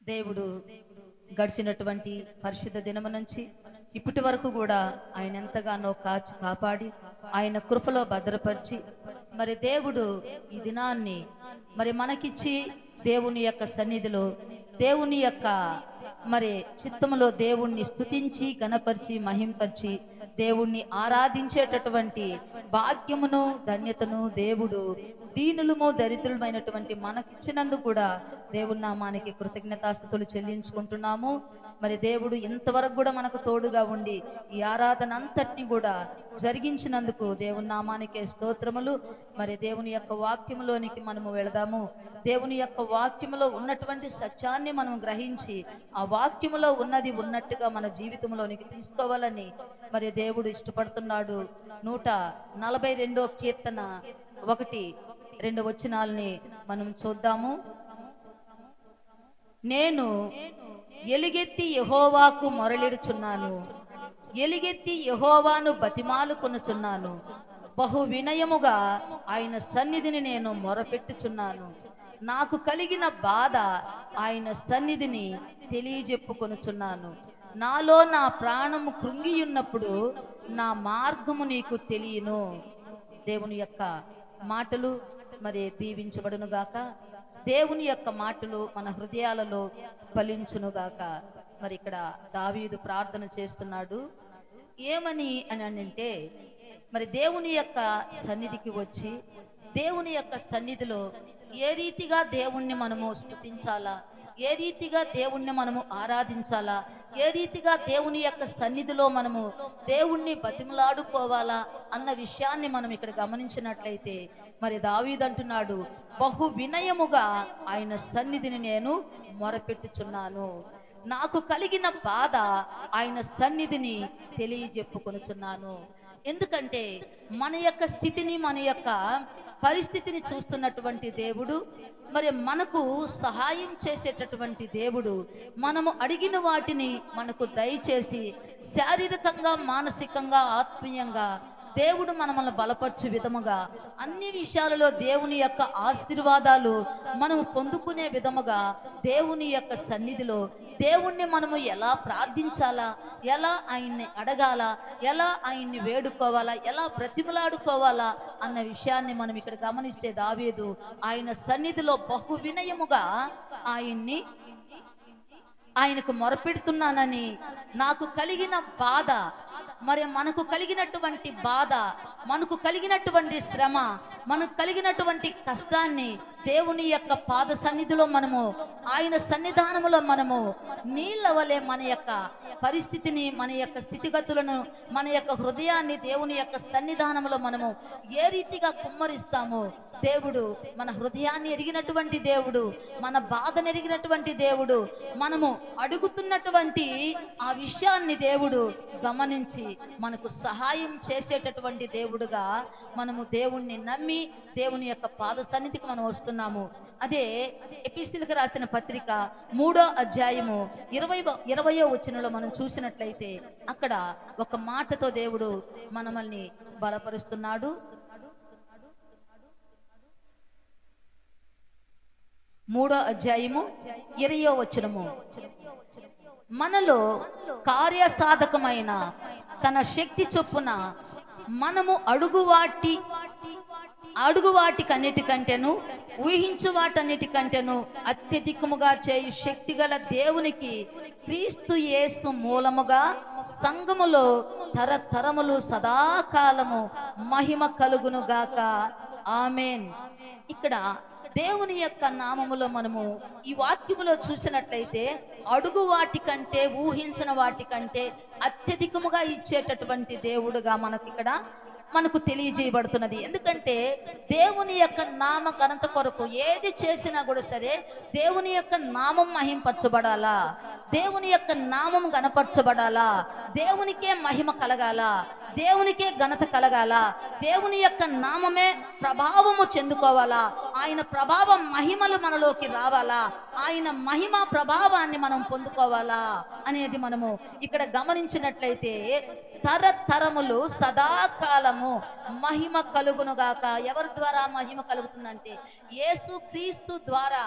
దేవుడు గడిచినటువంటి పరిశుద్ధ దినము నుంచి ఇప్పటి వరకు కూడా ఆయన ఎంతగానో కాచి కాపాడి ఆయన కృపలో భద్రపరిచి మరి దేవుడు ఈ దినాన్ని మరి మనకిచ్చి దేవుని యొక్క సన్నిధిలో దేవుని యొక్క మరి చిత్తములో దేవుణ్ణి స్తుతించి గణపరిచి మహింపరిచి దేవుణ్ణి ఆరాధించేటటువంటి భాగ్యమును ధన్యతను దేవుడు దీనులము దరిద్రులమైనటువంటి మనకిచ్చినందుకు కూడా దేవుని నామానికి కృతజ్ఞతాస్తుతులు చెల్లించుకుంటున్నాము. మరి దేవుడు ఇంతవరకు కూడా మనకు తోడుగా ఉండి ఈ ఆరాధన అంతటిని కూడా జరిగించినందుకు దేవుని నామానికే స్తోత్రములు. మరి దేవుని యొక్క వాక్యములోనికి మనము వెళదాము. దేవుని యొక్క వాక్యములో ఉన్నటువంటి సత్యాన్ని మనం గ్రహించి ఆ వాక్యములో ఉన్నది ఉన్నట్టుగా మన జీవితంలోనికి తీసుకోవాలని మరి దేవుడు ఇష్టపడుతున్నాడు. 142వ కీర్తన 1-2 వచనాలని మనం చూద్దాము. నేను ఎలుగెత్తి యెహోవాకు మొరలిడుచున్నాను, ఎలుగెత్తి యెహోవాను బతిమాలుకొనుచున్నాను, బహు వినయముగా ఆయన సన్నిధిని నేను మొరపెట్టుచున్నాను. నాకు కలిగిన బాధ ఆయన సన్నిధిని తెలియజెప్పుకొనుచున్నాను. నాలో నా ప్రాణము కృంగియున్నప్పుడు నా మార్గము నీకు తెలియను. దేవుని యొక్క మాటలు మరి దీవించబడును గాక. దేవుని యొక్క మాటలు మన హృదయాలలో ఫలించును గాక. మరి ఇక్కడ దావీదు ప్రార్థన చేస్తున్నాడు. ఏమని అని అంటే మరి దేవుని యొక్క సన్నిధికి వచ్చి దేవుని యొక్క సన్నిధిలో ఏ రీతిగా దేవుణ్ణి మనము స్తుతించాలా, ఏ రీతిగా దేవుణ్ణి మనము ఆరాధించాలా, ఏ రీతిగా దేవుని యొక్క సన్నిధిలో మనము దేవుణ్ణి బతిమలాడుకోవాలా అన్న విషయాన్ని మనం ఇక్కడ గమనించినట్లయితే మరి దావీదు అంటున్నాడు, బహు వినయముగా ఆయన సన్నిధిని నేను మొరపెట్టుచున్నాను. నాకు కలిగిన బాధ ఆయన సన్నిధిని తెలియజెప్పుకొనుచున్నాను. ఎందుకంటే మన యొక్క స్థితిని మన యొక్క పరిస్థితిని చూస్తున్నటువంటి దేవుడు, మరి మనకు సహాయం చేసేటటువంటి దేవుడు, మనము అడిగిన వాటిని మనకు దయచేసి శారీరకంగా మానసికంగా ఆత్మీయంగా దేవుడు మనల్ని బలపరచు విధముగా అన్ని విషయాలలో దేవుని యొక్క ఆశీర్వాదాలు మనము పొందుకునే విధముగా దేవుని యొక్క సన్నిధిలో దేవుణ్ణి మనము ఎలా ప్రార్థించాలా, ఎలా ఆయన్ని అడగాలా, ఎలా ఆయన్ని వేడుకోవాలా, ఎలా బ్రతిమలాడుకోవాలా అన్న విషయాన్ని మనం ఇక్కడ గమనిస్తే దావీదు ఆయన సన్నిధిలో బహు వినయముగా ఆయనకు మొరపెడుతున్నానని, నాకు కలిగిన బాధ మరి మనకు కలిగినటువంటి బాధ, మనకు కలిగినటువంటి శ్రమ, మనకు కలిగినటువంటి కష్టాన్ని దేవుని యొక్క పాద సన్నిధిలో మనము ఆయన సన్నిధానములో మనము నీళ్ళ వలె మన యొక్క పరిస్థితిని, మన యొక్క స్థితిగతులను, మన యొక్క హృదయాన్ని దేవుని యొక్క సన్నిధానములో మనము ఏ రీతిగా కుమ్మరిస్తామో దేవుడు మన హృదయాన్ని ఎరిగినటువంటి దేవుడు, మన బాధను ఎరిగినటువంటి దేవుడు, మనము అడుగుతున్నటువంటి ఆ విషయాన్ని దేవుడు గమనించి మనకు సహాయం చేసేటటువంటి దేవుడుగా మనము దేవుణ్ణి నమ్మి దేవుని యొక్క పాద సన్నిధికి మనం వస్తున్నాము. అదే ఎపిస్తీయులకు రాసిన పత్రిక 3వ అధ్యాయము 20వ వచనంలో మనం చూసినట్లయితే అక్కడ ఒక మాటతో దేవుడు మనల్ని బలపరుస్తున్నాడు. 3వ అధ్యాయము 20వ వచనము, మనలో కార్యసాధకమైన తన శక్తి చొప్పున మనము అడుగు వాటికన్నిటికంటేను ఊహించు వాటన్నిటికంటేను అత్యధికముగా చేయు శక్తి గల దేవునికి క్రీస్తు యేసు మూలముగా సంఘములో తరతరములు సదాకాలము మహిమ కలుగును గాక. ఆమేన్. ఇక్కడ దేవుని యొక్క నామములో మనము ఈ వాక్యములో చూసినట్లయితే అడుగు వాటికంటే ఊహించిన వాటికంటే అత్యధికముగా ఇచ్చేటటువంటి దేవుడుగా మనకు తెలియజేయబడుతున్నది. ఎందుకంటే దేవుని యొక్క నామ ఘనత కొరకు ఏది చేసినా కూడా సరే దేవుని యొక్క నామం మహింపరచబడాలా, దేవుని యొక్క నామం గణపరచబడాలా, దేవునికే మహిమ కలగాల, దేవునికే ఘనత కలగాల, దేవుని యొక్క నామమే ప్రభావము చెందుకోవాలా, ఆయన ప్రభావం మహిమలు మనలోకి రావాలా, ఆయన మహిమ ప్రభావాన్ని మనం పొందుకోవాలా అనేది మనము ఇక్కడ గమనించినట్లయితే, తరతరములు సదాకాలము మహిమ కలుగునుగాక. ఎవరి ద్వారా మహిమ కలుగుతుందంటే యేసుక్రీస్తు ద్వారా.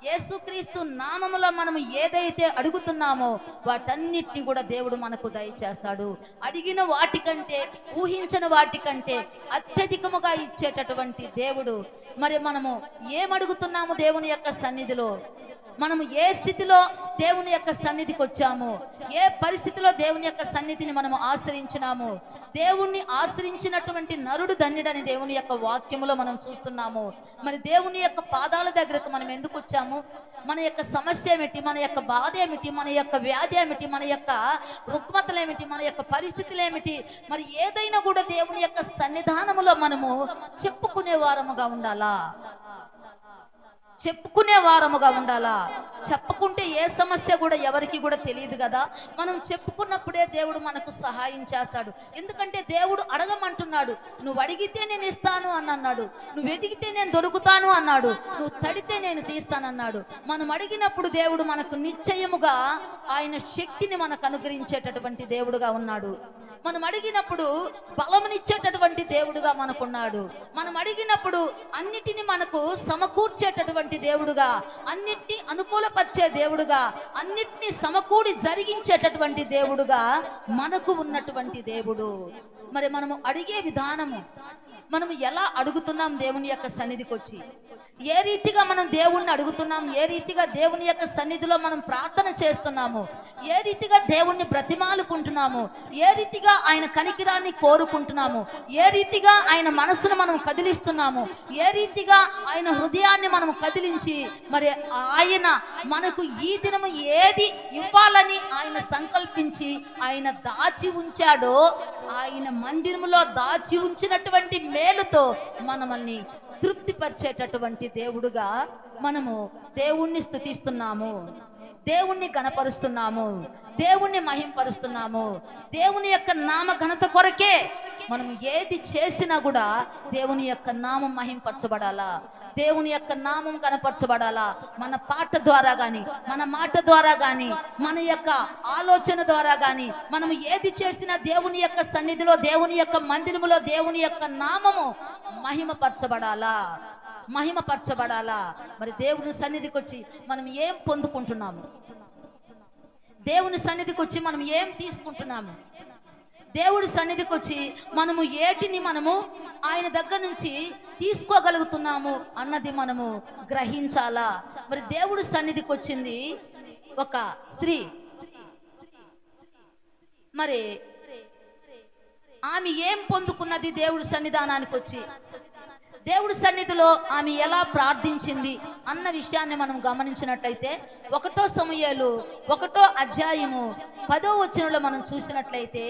యేసుక్రీస్తు నామములో మనము ఏదైతే అడుగుతున్నామో వాటన్నిటిని కూడా దేవుడు మనకు దయచేస్తాడు. అడిగిన వాటికంటే, ఊహించిన వాటికంటే అత్యధికముగా ఇచ్చేటటువంటి దేవుడు. మరి మనము ఏమడుగుతున్నాము దేవుని యొక్క సన్నిధిలో? మనము ఏ స్థితిలో దేవుని యొక్క సన్నిధికి వచ్చాము, ఏ పరిస్థితిలో దేవుని యొక్క సన్నిధిని మనము ఆశ్రయించినాము? దేవుణ్ణి ఆశ్రయించినటువంటి నరుడు ధన్యుడని దేవుని యొక్క వాక్యములో మనం చూస్తున్నాము. మరి దేవుని యొక్క పాదాల దగ్గరకు మనం ఎందుకు వచ్చాము? మన యొక్క సమస్య ఏమిటి, మన యొక్క బాధ ఏమిటి, మన యొక్క వ్యాధి ఏమిటి, మన యొక్క రుగ్మతలు ఏమిటి, మన యొక్క పరిస్థితులు ఏమిటి? మరి ఏదైనా కూడా దేవుని యొక్క సన్నిధానములో మనము చెప్పుకునే వారముగా ఉండాలా, చెప్పుకునే వారముగా ఉండాలా. చెప్పుకుంటే ఏ సమస్య కూడా ఎవరికి కూడా తెలియదు కదా. మనం చెప్పుకున్నప్పుడే దేవుడు మనకు సహాయం చేస్తాడు. ఎందుకంటే దేవుడు అడగమంటున్నాడు. నువ్వు అడిగితే నేను ఇస్తాను అని అన్నాడు, నువ్వు వెతికితే నేను దొరుకుతాను అన్నాడు, నువ్వు తడితే నేను తీస్తానన్నాడు. మనం అడిగినప్పుడు దేవుడు మనకు నిశ్చయముగా ఆయన శక్తిని మనకు అనుగ్రహించేటటువంటి దేవుడుగా ఉన్నాడు. మనం అడిగినప్పుడు బలమునిచ్చేటటువంటి దేవుడుగా మనకున్నాడు. మనం అడిగినప్పుడు అన్నిటిని మనకు సమకూర్చేటటువంటి దేవుడుగా, అన్నిటినీ అనుకూలపరిచే దేవుడుగా, అన్నిటినీ సమకూడి జరిగించేటటువంటి దేవుడుగా మనకు ఉన్నటువంటి దేవుడు. మరి మనము అడిగే విధానము, మనము ఎలా అడుగుతున్నాం దేవుని యొక్క సన్నిధికి వచ్చి, ఏ రీతిగా మనం దేవుణ్ణి అడుగుతున్నాం, ఏ రీతిగా దేవుని యొక్క సన్నిధిలో మనం ప్రార్థన చేస్తున్నాము, ఏ రీతిగా దేవుణ్ణి బ్రతిమాలుకుంటున్నాము, ఏ రీతిగా ఆయన కనికిరాన్ని కోరుకుంటున్నాము, ఏ రీతిగా ఆయన మనసును మనం కదిలిస్తున్నాము, ఏ రీతిగా ఆయన హృదయాన్ని మనం కదిలించి మరి ఆయన మనకు ఈ దినము ఏది ఇవ్వాలని ఆయన సంకల్పించి ఆయన దాచి ఉంచాడో, ఆయన మందిరములో దాచి ఉంచినటువంటి మేలుతో మనల్ని తృప్తిపరిచేటటువంటి దేవుడుగా మనము దేవుణ్ణి స్తుతిస్తున్నాము, దేవుణ్ణి గణపరుస్తున్నాము, దేవుణ్ణి మహింపరుస్తున్నాము. దేవుని యొక్క నామ ఘనత కొరకే మనం ఏది చేసినా కూడా దేవుని యొక్క నామం మహింపరచబడాలా, దేవుని యొక్క నామం కనపరచబడాలా. మన పాట ద్వారా గాని, మన మాట ద్వారా గాని, మన యొక్క ఆలోచన ద్వారా గాని మనము ఏది చేసినా దేవుని యొక్క సన్నిధిలో, దేవుని యొక్క మందిరములో దేవుని యొక్క నామము మహిమపరచబడాలా, మహిమపరచబడాలా. మరి దేవుని సన్నిధికి వచ్చి మనం ఏం పొందుకుంటున్నాము? దేవుని సన్నిధికి వచ్చి మనం ఏం తీసుకుంటున్నాము? దేవుడి సన్నిధికి వచ్చి మనము ఏటిని మనము ఆయన దగ్గర నుంచి తీసుకోగలుగుతున్నాము అన్నది మనము గ్రహించాలా. మరి దేవుడి సన్నిధికి వచ్చింది ఒక స్త్రీ. మరి ఆమె ఏం పొందుకున్నది దేవుడి సన్నిధానానికి వచ్చి? దేవుడి సన్నిధిలో ఆమె ఎలా ప్రార్థించింది అన్న విషయాన్ని మనం గమనించినట్లయితే 1 సమూయేలు 1వ అధ్యాయము 10వ వచనంలో మనం చూసినట్లయితే,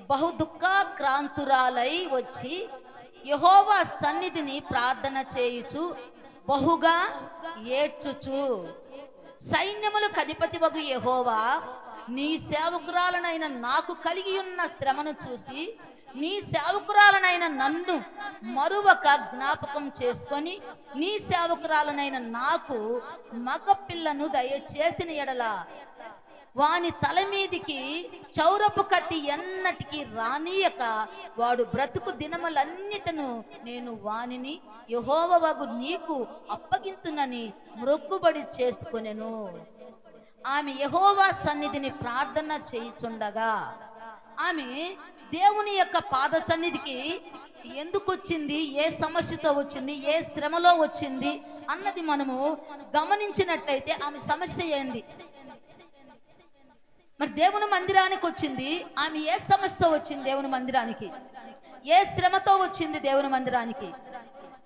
బహు దుఃఖాక్రాంతురాలై వచ్చి యెహోవా సన్నిధిని ప్రార్థన చేయుచు బహుగా ఏడ్చుచు, సైన్యములకు అధిపతివగు యెహోవా, నీ సేవకురాలనైన నాకు కలిగి ఉన్న శ్రమను చూసి నీ సేవకురాలనైన నన్ను మరువక జ్ఞాపకం చేసుకొని నీ సేవకురాలనైన నాకు మగ పిల్లను దయచేసిన ఎడల వాని తల మీదికి చౌరపు కత్తి ఎన్నటికి రానీయక వాడు బ్రతుకు దినములన్నిటను నేను వానిని యెహోవావగు నీకు అప్పగింతునని మొక్కుబడి చేసుకొనెను. ఆమె యెహోవా సన్నిధిని ప్రార్థన చేయుచుండగా ఆమె దేవుని యొక్క పాద సన్నిధికి ఎందుకు వచ్చింది, ఏ సమస్యతో వచ్చింది, ఏ శ్రమలో వచ్చింది అన్నది మనము గమనించినట్లయితే ఆమె సమస్య ఏంది? మరి దేవుని మందిరానికి వచ్చింది, ఆమె ఏ సమస్యతో వచ్చింది దేవుని మందిరానికి? ఏ శ్రమతో వచ్చింది దేవుని మందిరానికి?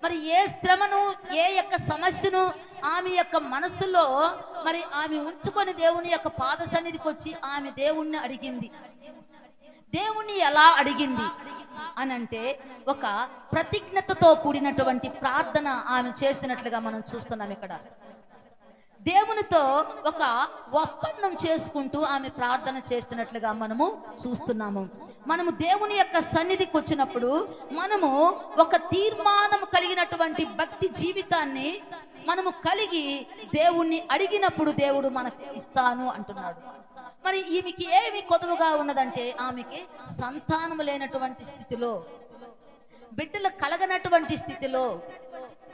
మరి ఏ శ్రమను, ఏ యొక్క సమస్యను ఆమె యొక్క మనస్సులో మరి ఆమె ఉంచుకొని దేవుని యొక్క పాద సన్నిధికి వచ్చి ఆమె దేవుణ్ణి అడిగింది. దేవుణ్ణి ఎలా అడిగింది అనంటే ఒక ప్రతిజ్ఞతతో కూడినటువంటి ప్రార్థన ఆమె చేసినట్లుగా మనం చూస్తున్నాం. ఇక్కడ దేవునితో ఒక ఒప్పందం చేసుకుంటూ ఆమె ప్రార్థన చేస్తున్నట్లుగా మనము చూస్తున్నాము. మనము దేవుని యొక్క సన్నిధికి వచ్చినప్పుడు మనము ఒక తీర్మానం కలిగినటువంటి భక్తి జీవితాన్ని మనము కలిగి దేవుణ్ణి అడిగినప్పుడు దేవుడు మనకు ఇస్తాను అంటున్నాడు. మరి ఈమెకి ఏమి కొదువుగా ఉన్నదంటే ఆమెకి సంతానము లేనటువంటి స్థితిలో, బిడ్డలు కలగనటువంటి స్థితిలో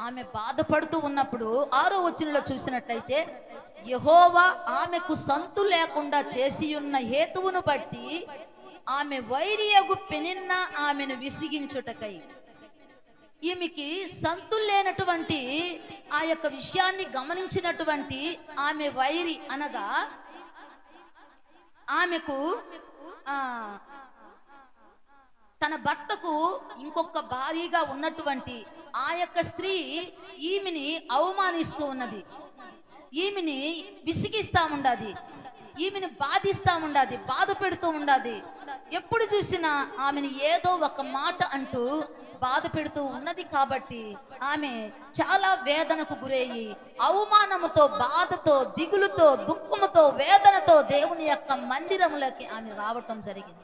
ఆమె బాధపడుతూ ఉన్నప్పుడు 6వ వచనంలో చూసినట్లయితే, యెహోవా ఆమెకు సంతు లేకుండా చేసి ఉన్న హేతువును బట్టి ఆమె వైరియగు పెనిన్న ఆమెను విసిగించుటకై. ఈమెకి సంతు లేనటువంటి ఆ యొక్క విషయాన్ని గమనించినటువంటి ఆమె వైరి అనగా ఆమెకు తన భర్తకు ఇంకొక భార్యగా ఉన్నటువంటి ఆ యొక్క స్త్రీ ఈమెని అవమానిస్తూ ఉన్నది, ఈమెని విసిగిస్తా ఉండాది, ఈమెని బాధిస్తా ఉండాది, బాధ పెడుతూ ఉండాది. ఎప్పుడు చూసినా ఆమెను ఏదో ఒక మాట అంటూ బాధ పెడుతూ ఉన్నది. కాబట్టి ఆమె చాలా వేదనకు గురయ్యి అవమానముతో, బాధతో, దిగులుతో, దుఃఖముతో, వేదనతో దేవుని యొక్క మందిరములోకి ఆమె రావటం జరిగింది.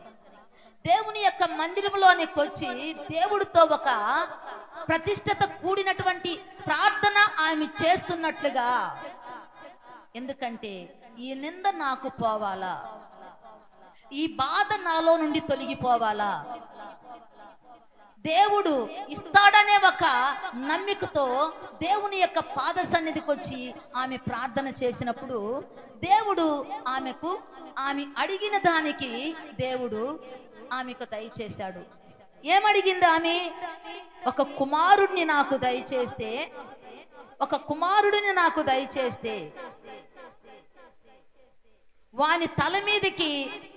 దేవుని యొక్క మందిరంలోనికి వచ్చి దేవుడితో ఒక ప్రతిష్టత కూడినటువంటి ప్రార్థన ఆమె చేస్తున్నట్లుగా, ఎందుకంటే ఈ నింద నాకు పోవాలా, ఈ బాధ నాలో నుండి తొలగిపోవాలా, దేవుడు ఇస్తాడనే ఒక నమ్మికతో దేవుని యొక్క పాద సన్నిధికి వచ్చి ఆమె ప్రార్థన చేసినప్పుడు దేవుడు ఆమె అడిగిన దానికి దేవుడు ఆమెకు దయచేశాడు. ఏమడిగింది ఆమె? ఒక కుమారుడిని నాకు దయచేస్తే వాని తల మీదకి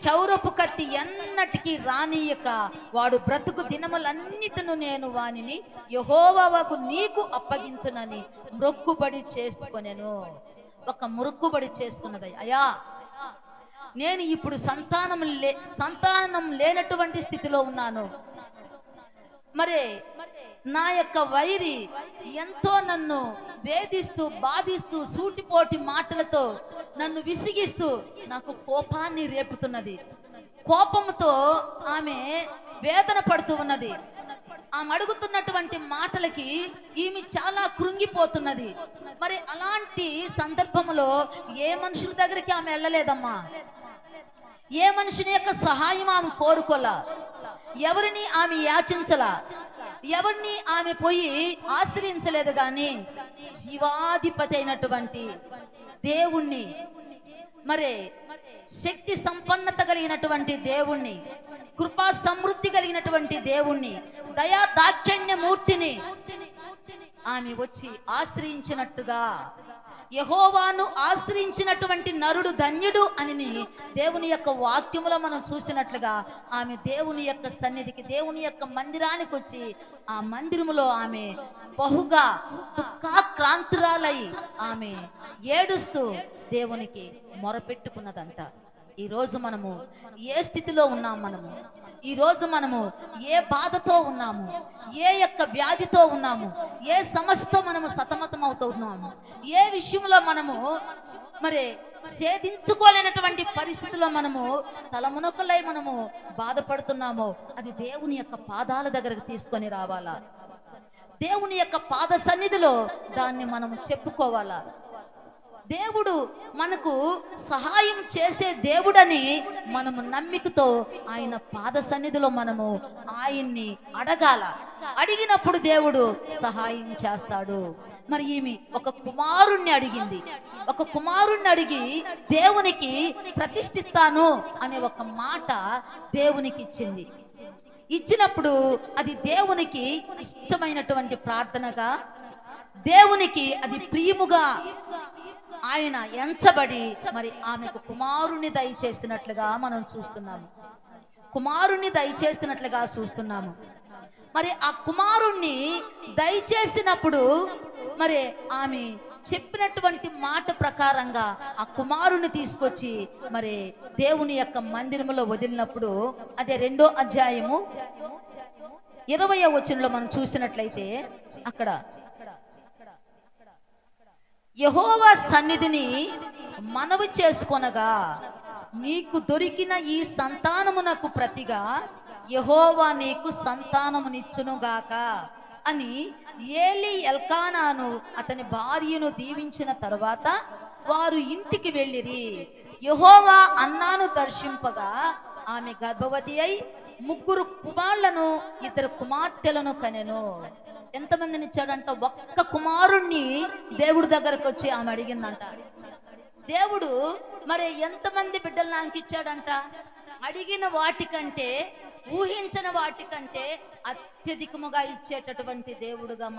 చౌరపు కత్తి ఎన్నటికి రానియక వాడు బ్రతుకు దినములన్నిటిను నేను వానిని యెహోవాకు నీకు అప్పగింతునని మొక్కుబడి చేసుకొనెను. ఒక మొక్కుబడి చేసుకున్నది. అయ్యా, నేను ఇప్పుడు సంతానం లేనటువంటి స్థితిలో ఉన్నాను. మరి నా యొక్క వైరి ఎంతో నన్ను వేధిస్తూ, బాధిస్తూ, సూటిపోటి మాటలతో నన్ను విసిగిస్తూ నాకు కోపాన్ని రేపుతున్నది. కోపంతో ఆమె వేదన పడుతూ ఉన్నది. ఆమె అడుగుతున్నటువంటి మాటలకి ఈమె చాలా కృంగిపోతున్నది. మరి అలాంటి సందర్భంలో ఏ మనుషుల దగ్గరికి ఆమె వెళ్ళలేదమ్మా, ఏ మనుషుని యొక్క సహాయం ఆమె కోరుకోలా, ఎవరిని ఆమె యాచించలా, ఎవరిని ఆమె పోయి ఆశ్రయించలేదు. కానీ జీవాధిపతి అయినటువంటి దేవుణ్ణి, మరి శక్తి సంపన్నత కలిగినటువంటి దేవుణ్ణి, కృపా సమృద్ధి కలిగినటువంటి దేవుణ్ణి, దయా దాక్షిణ్య మూర్తిని ఆమె వచ్చి ఆశ్రయించినట్టుగా, యెహోవాను ఆశ్రయించినటువంటి నరుడు ధన్యుడు అని దేవుని యొక్క వాక్యములో మనం చూసినట్లుగా ఆమె దేవుని యొక్క సన్నిధికి, దేవుని యొక్క మందిరానికి వచ్చి ఆ మందిరములో ఆమె బహుగా దుఃఖాక్రాంతురాలై ఆమె ఏడుస్తూ దేవునికి మొరపెట్టుకున్నదంట. ఈరోజు మనము ఏ స్థితిలో ఉన్నాము, ఈరోజు మనము ఏ బాధతో ఉన్నాము, ఏ యొక్క వ్యాధితో ఉన్నాము, ఏ సమస్యతో మనము సతమతం అవుతున్నాము, ఏ విషయంలో మనము మరి ఛేదించుకోలేనటువంటి పరిస్థితిలో మనము తలమునకలై మనము బాధపడుతున్నామో, అది దేవుని యొక్క పాదాల దగ్గరకు తీసుకొని రావాలా, దేవుని యొక్క పాద సన్నిధిలో దాన్ని మనము చెప్పుకోవాలా. దేవుడు మనకు సహాయం చేసే దేవుడని మనము నమ్మికతో ఆయన పాద సన్నిధిలో మనము ఆయన్ని అడగాల. అడిగినప్పుడు దేవుడు సహాయం చేస్తాడు. మరి ఈమె ఒక కుమారుణ్ణి అడిగింది. ఒక కుమారుణ్ణి అడిగి దేవునికి ప్రతిష్ఠిస్తాను అనే ఒక మాట దేవునికి ఇచ్చింది. ఇచ్చినప్పుడు అది దేవునికి ఇష్టమైనటువంటి ప్రార్థనగా, దేవునికి అది ప్రియముగా ఆయన ఎంచబడి మరి ఆమెకు కుమారుణ్ణి దయచేసినట్లుగా మనం చూస్తున్నాము. మరి ఆ కుమారుణ్ణి దయచేసినప్పుడు మరి ఆమె చెప్పినటువంటి మాట ప్రకారంగా ఆ కుమారుణ్ణి తీసుకొచ్చి మరి దేవుని యొక్క మందిరములో వదిలినప్పుడు, అదే 2వ అధ్యాయము 20వ వచనంలో మనం చూసినట్లయితే అక్కడ యెహోవా సన్నిధిని మనవి చేసుకొనగా నీకు దొరికిన ఈ సంతానమునకు ప్రతిగా యెహోవా నీకు సంతానమునిచ్చునుగాక అని ఏలి ఎల్కానాను అతని భార్యను దీవించిన తర్వాత వారు ఇంటికి వెళ్ళిరి. యెహోవా అన్నాను దర్శింపగా ఆమె గర్భవతి అయి 3 కుమారులను 2 కుమార్తెలను కనెను. ఎంతమందిని ఇచ్చాడంట? ఒక్క కుమారుణ్ణి దేవుడి దగ్గరకు వచ్చి ఆమె అడిగిందంట. దేవుడు మరి ఎంతమంది బిడ్డలు నాకు ఇచ్చాడంట? అడిగిన వాటికంటే, ఊహించిన వాటికంటే అత్యధికముగా ఇచ్చేటటువంటి దేవుడుగా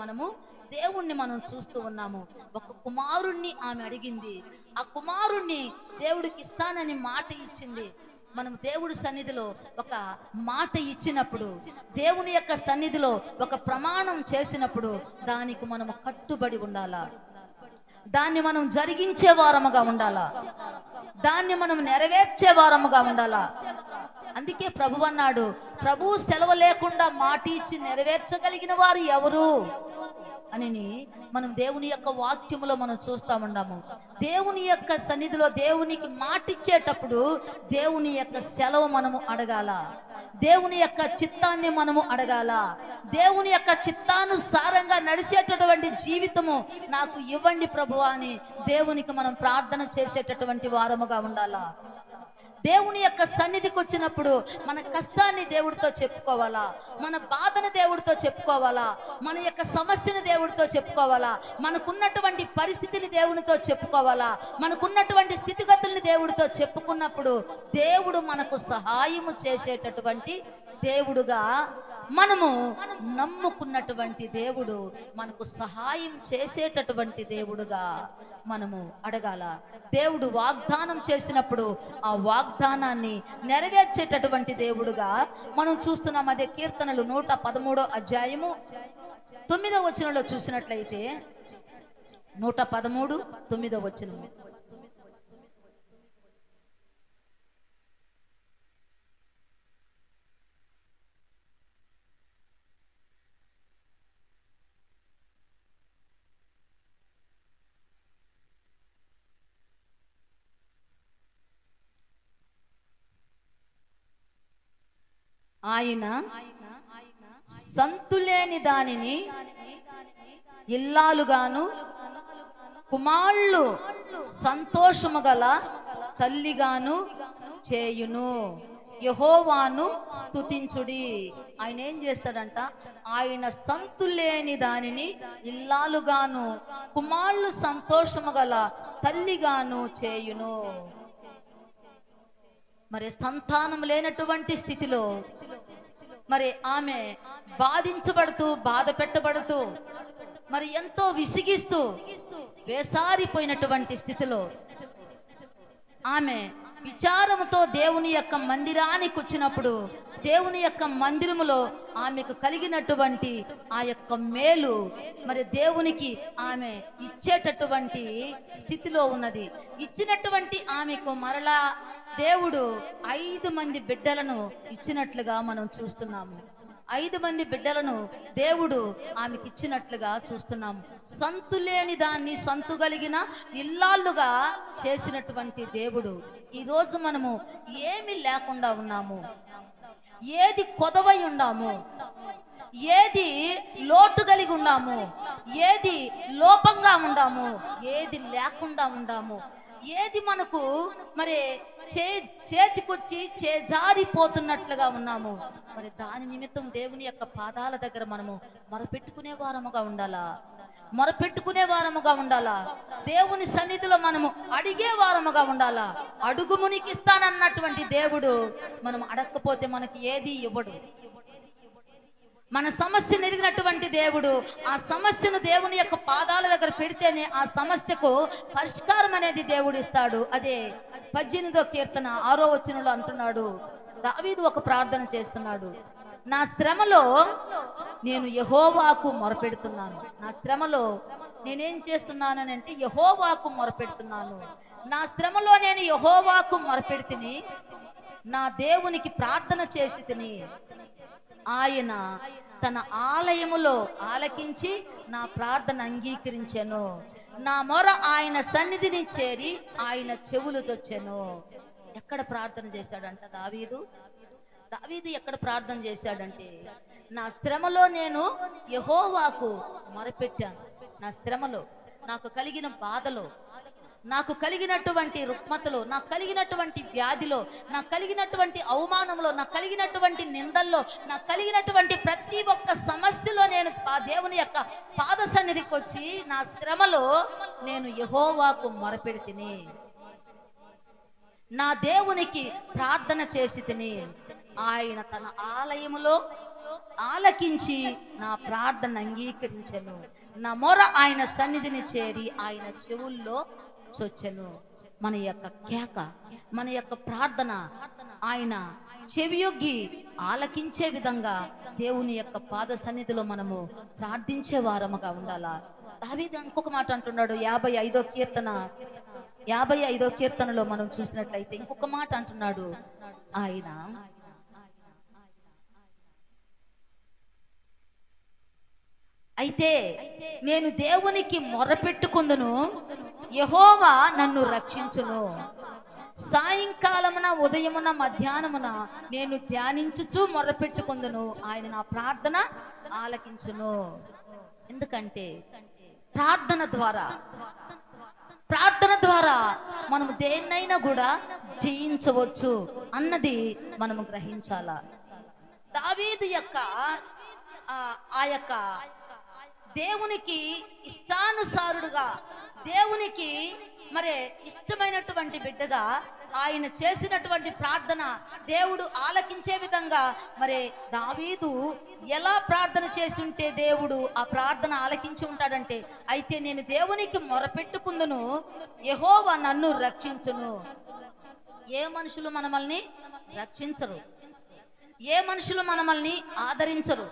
దేవుణ్ణి మనం చూస్తూ ఉన్నాము. ఒక కుమారుణ్ణి ఆమె అడిగింది. ఆ కుమారుణ్ణి దేవుడికి ఇస్తానని మాట ఇచ్చింది. మనం దేవుడి సన్నిధిలో ఒక మాట ఇచ్చినప్పుడు, దేవుని యొక్క సన్నిధిలో ఒక ప్రమాణం చేసినప్పుడు దానికి మనము కట్టుబడి ఉండాలా, దాన్ని మనం జరిగించే వారముగా ఉండాలా, దాన్ని మనం నెరవేర్చే వారముగా ఉండాలా. అందుకే ప్రభు అన్నాడు, ప్రభు సెలవు లేకుండా మాట ఇచ్చి నెరవేర్చగలిగిన వారు ఎవరు అని మనం దేవుని యొక్క వాక్యములో మనం చూస్తా ఉన్నాము. దేవుని యొక్క సన్నిధిలో దేవునికి మాటిచ్చేటప్పుడు దేవుని యొక్క సెలవు మనము అడగాల, దేవుని యొక్క చిత్తాన్ని మనము అడగాల. దేవుని యొక్క చిత్తానుసారంగా నడిచేటటువంటి జీవితము నాకు ఇవ్వండి ప్రభువా అని దేవునికి మనం ప్రార్థన చేసేటటువంటి వారముగా ఉండాలా. దేవుని యొక్క సన్నిధికి వచ్చినప్పుడు మన కష్టాన్ని దేవుడితో చెప్పుకోవాలా, మన బాధను దేవుడితో చెప్పుకోవాలా, మన యొక్క సమస్యను దేవుడితో చెప్పుకోవాలా, మనకున్నటువంటి పరిస్థితిని దేవునితో చెప్పుకోవాలా, మనకున్నటువంటి స్థితిగతుల్ని దేవుడితో చెప్పుకున్నప్పుడు దేవుడు మనకు సహాయము చేసేటటువంటి దేవుడుగా, మనము నమ్ముకున్నటువంటి దేవుడు మనకు సహాయం చేసేటటువంటి దేవుడుగా మనము అడగాల. దేవుడు వాగ్దానం చేసినప్పుడు ఆ వాగ్దానాన్ని నెరవేర్చేటటువంటి దేవుడుగా మనం చూస్తున్నాం. అదే కీర్తనలు 113వ అధ్యాయము 9వ వచనంలో చూసినట్లయితే, 113 9వ వచనము, ఆయన సంతులేని దానిని ఇల్లాలుగాను, కుమారులు సంతోషము గల తల్లిగాను చేయును. యెహోవాను స్తుతించుడి. ఆయన ఏం చేస్తాడంట? ఆయన సంతులేని దానిని ఇల్లాలుగాను, కుమారులు సంతోషము గల తల్లిగాను చేయును. మరి సంతానం లేనటువంటి స్థితిలో మరి ఆమె బాధించబడుతూ, బాధ పెట్టబడుతూ, మరి ఎంతో విసిగిస్తూ వేసారిపోయినటువంటి స్థితిలో ఆమె విచారముతో దేవుని యొక్క మందిరానికి వచ్చినప్పుడు, దేవుని యొక్క మందిరములో ఆమెకు కలిగినటువంటి ఆ యొక్క మేలు మరి దేవునికి ఆమె ఇచ్చేటటువంటి స్థితిలో ఉన్నది. ఇచ్చినటువంటి ఆమెకు మరలా దేవుడు 5 మంది బిడ్డలను ఇచ్చినట్లుగా మనం చూస్తున్నాము. 5 మంది బిడ్డలను దేవుడు ఆమెకి ఇచ్చినట్లుగా చూస్తున్నాము. సంతులేని దాన్ని సంతుగలిగిన ఇల్లాళ్ళుగా చేసినటువంటి దేవుడు. ఈరోజు మనము ఏమి లేకుండా ఉన్నాము, ఏది కొదవై ఉన్నాము, ఏది లోటు కలిగి ఉన్నాము, ఏది లోపంగా ఉందాము, ఏది లేకుండా ఉందాము, ఏది మనకు మరి చేతికొచ్చి జారిపోతున్నట్లుగా ఉన్నాము, మరి దాని నిమిత్తం దేవుని యొక్క పాదాల దగ్గర మనము మొరపెట్టుకునే వారముగా ఉండాలా, మొరపెట్టుకునే వారముగా ఉండాలా. దేవుని సన్నిధిలో మనము అడిగే వారముగా ఉండాలా. అడుగుమునికి ఇస్తానన్నటువంటి దేవుడు మనం అడగకపోతే మనకి ఏది ఇవ్వడు. మన సమస్యను ఎరిగినటువంటి దేవుడు ఆ సమస్యను దేవుని యొక్క పాదాల దగ్గర పెడితేనే ఆ సమస్యకు పరిష్కారం అనేది దేవుడు ఇస్తాడు. అదే 18వ కీర్తన 6వ వచనంలో అంటున్నాడు, దావీదు ఒక ప్రార్థన చేస్తున్నాడు, నా శ్రమలో నేను యెహోవాకు మొరపెడుతున్నాను. నా శ్రమలో నేనేం చేస్తున్నానని అంటే యెహోవాకు మొరపెడుతున్నాను. నా శ్రమలో నేను యెహోవాకు మొరపెడితిని, నా దేవునికి ప్రార్థన చేసి తిని, ఆయన తన ఆలయములో ఆలకించి నా ప్రార్థన అంగీకరించెను. నా మొర ఆయన సన్నిధిని చేరి ఆయన చెవులు చొచ్చెను. ఎక్కడ ప్రార్థన చేశాడంట దావీదు? దావీదు ఎక్కడ ప్రార్థన చేశాడంటే నా శ్రమలో నేను యెహోవాకు మొరపెట్టాను. నా శ్రమలో, నాకు కలిగిన బాధలో, నాకు కలిగినటువంటి రుగ్మతలో, నాకు కలిగినటువంటి వ్యాధిలో, నాకు కలిగినటువంటి అవమానంలో, నాకు కలిగినటువంటి నిందల్లో, నాకు కలిగినటువంటి ప్రతి ఒక్క సమస్యలో నేను ఆ దేవుని యొక్క పాద సన్నిధికి వచ్చి నా శ్రమలో నేను యెహోవాకు మొరపెడితిని. నా దేవునికి ప్రార్థన చేసి తిని ఆయన తన ఆలయములో ఆలకించి నా ప్రార్థన అంగీకరించెను. నా మొర ఆయన సన్నిధిని చేరి ఆయన చెవుల్లో చొచ్చెను. మన యొక్క కేక, మన యొక్క ప్రార్థన ఆయన చెవియొగ్గి ఆలకించే విధంగా దేవుని యొక్క పాద సన్నిధిలో మనము ప్రార్థించే వారముగా ఉండాలా. దావీదు ఇంకొక మాట అంటున్నాడు, 55వ కీర్తనలో మనం చూసినట్లయితే ఇంకొక మాట అంటున్నాడు ఆయన, అయితే నేను దేవునికి మొరపెట్టుకుందును, యెహోవా నన్ను రక్షించును. సాయంకాలమున, ఉదయమున, మధ్యాహ్నమున నేను ధ్యానించుచు మొరపెట్టుకుందును, ఆయన నా ప్రార్థన ఆలకించును. ఎందుకంటే ప్రార్థన ద్వారా మనము దేన్నైనా కూడా జయించవచ్చు అన్నది మనము గ్రహించాలా. దావీదు యొక్క ఆ యొక్క దేవునికి ఇష్టానుసారుడుగా, దేవునికి మరి ఇష్టమైనటువంటి బిడ్డగా ఆయన చేసినటువంటి ప్రార్థన దేవుడు ఆలకించే విధంగా మరి దావీదు ఎలా ప్రార్థన చేసి ఉంటే దేవుడు ఆ ప్రార్థన ఆలకించి ఉంటాడంటే, అయితే నేను దేవునికి మొరపెట్టుకుందును, యెహోవా నన్ను రక్షించును. ఏ మనుషులు మనల్ని రక్షించరు, ఏ మనుషులు మనల్ని ఆదరించరు.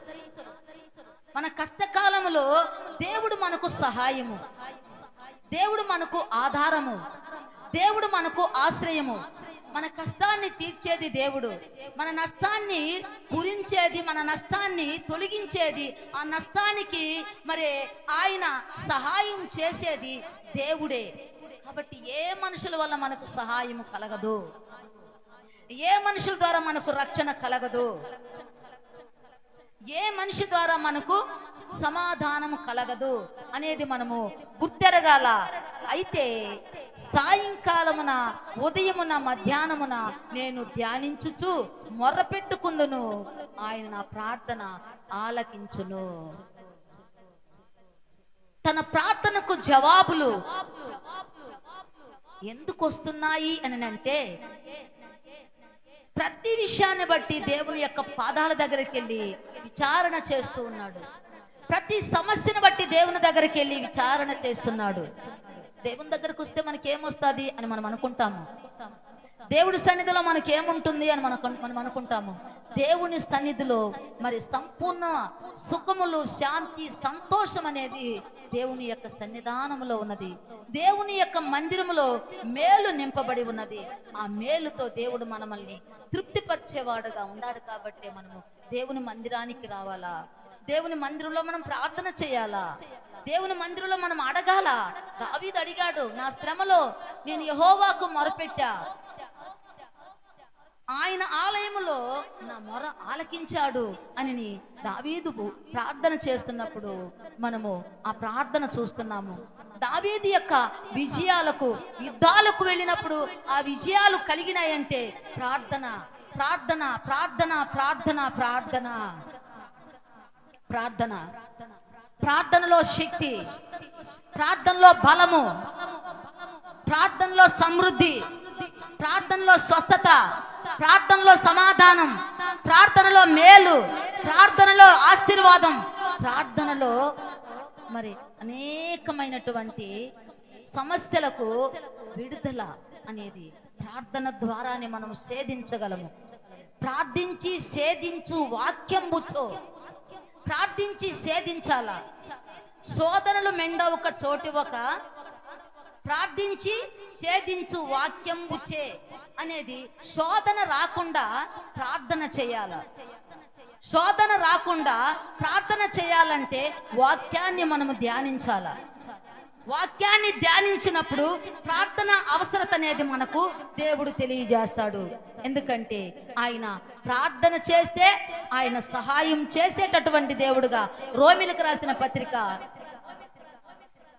మన కష్టకాలములో దేవుడు మనకు సహాయము, దేవుడు మనకు ఆధారము, దేవుడు మనకు ఆశ్రయము. మన కష్టాన్ని తీర్చేది దేవుడు, మన నష్టాన్ని పూరించేది, మన నష్టాన్ని తొలగించేది, ఆ నష్టానికి మరి ఆయన సహాయం చేసేది దేవుడే. కాబట్టి ఏ మనుషుల వల్ల మనకు సహాయము కలగదు, ఏ మనుషుల ద్వారా మనకు రక్షణ కలగదు, ఏ మనిషి ద్వారా మనకు సమాధానము కలగదు అనేది మనము గుర్తెరగాల. అయితే సాయంకాలమున, ఉదయమున, మధ్యాహ్నమున నేను ధ్యానించుచు మొర్రపెట్టుకుందును, ఆయన నా ప్రార్థన ఆలకించును. తన ప్రార్థనకు జవాబులు ఎందుకు వస్తున్నాయి అని అంటే, ప్రతి విషయాన్ని బట్టి దేవుని యొక్క పాదాల దగ్గరికి వెళ్ళి విచారణ చేస్తూ ఉన్నాడు. ప్రతి సమస్యను బట్టి దేవుని దగ్గరికి వెళ్ళి విచారణ చేస్తున్నాడు. దేవుని దగ్గరకు వస్తే మనకేమొస్తుంది అని మనం అనుకుంటాము, దేవుడి సన్నిధిలో మనకేముంటుంది అని మనం అనుకుంటాము. దేవుని సన్నిధిలో మరి సంపూర్ణ సుఖములు, శాంతి, సంతోషం అనేది దేవుని యొక్క సన్నిధానములో ఉన్నది. దేవుని యొక్క మందిరములో మేలు నింపబడి ఉన్నది. ఆ మేలుతో దేవుడు మనల్ని తృప్తిపరిచేవాడుగా ఉన్నాడు. కాబట్టి మనము దేవుని మందిరానికి రావాలా, దేవుని మందిరంలో మనం ప్రార్థన చేయాలా, దేవుని మందిరంలో మనం అడగాల. దావీదు అడిగాడు, నా శ్రమలో నేను యెహోవాకు మొరపెట్టా, ఆయన ఆలయములో నా మొర ఆలకించాడు అని దావీదు ప్రార్థన చేస్తున్నప్పుడు మనము ఆ ప్రార్థన చూస్తున్నాము. దావీదు యొక్క విజయాలకు, యుద్ధాలకు వెళ్ళినప్పుడు ఆ విజయాలు కలిగినాయంటే ప్రార్థన, ప్రార్థన, ప్రార్థన, ప్రార్థన, ప్రార్థన, ప్రార్థన. ప్రార్థనలో శక్తి, ప్రార్థనలో బలము, ప్రార్థనలో సమృద్ధి, ప్రార్థనలో స్వస్థత, ప్రార్థనలో సమాధానం, ప్రార్థనలో మేలు, ప్రార్థనలో ఆశీర్వాదం, ప్రార్థనలో మరి అనేకమైనటువంటి సమస్యలకు విడుదల అనేది ప్రార్థన ద్వారానే మనం సేధించగలము. ప్రార్థించి సేధించు వాక్యంబుతో ప్రార్థించి సేధించాలా. శోధనలు మెండవక చోటివక ప్రార్థించి సేధించు వాక్యంబుచే అనేది శోధన రాకుండా ప్రార్థన చేయాల. శోధన రాకుండా ప్రార్థన చేయాలంటే వాక్యాన్ని మనము ధ్యానించాల. వాక్యాన్ని ధ్యానించినప్పుడు ప్రార్థన అవసరత అనేది మనకు దేవుడు తెలియజేస్తాడు. ఎందుకంటే ఆయన ప్రార్థన చేస్తే ఆయన సహాయం చేసేటటువంటి దేవుడుగా రోమీలకు రాసిన పత్రిక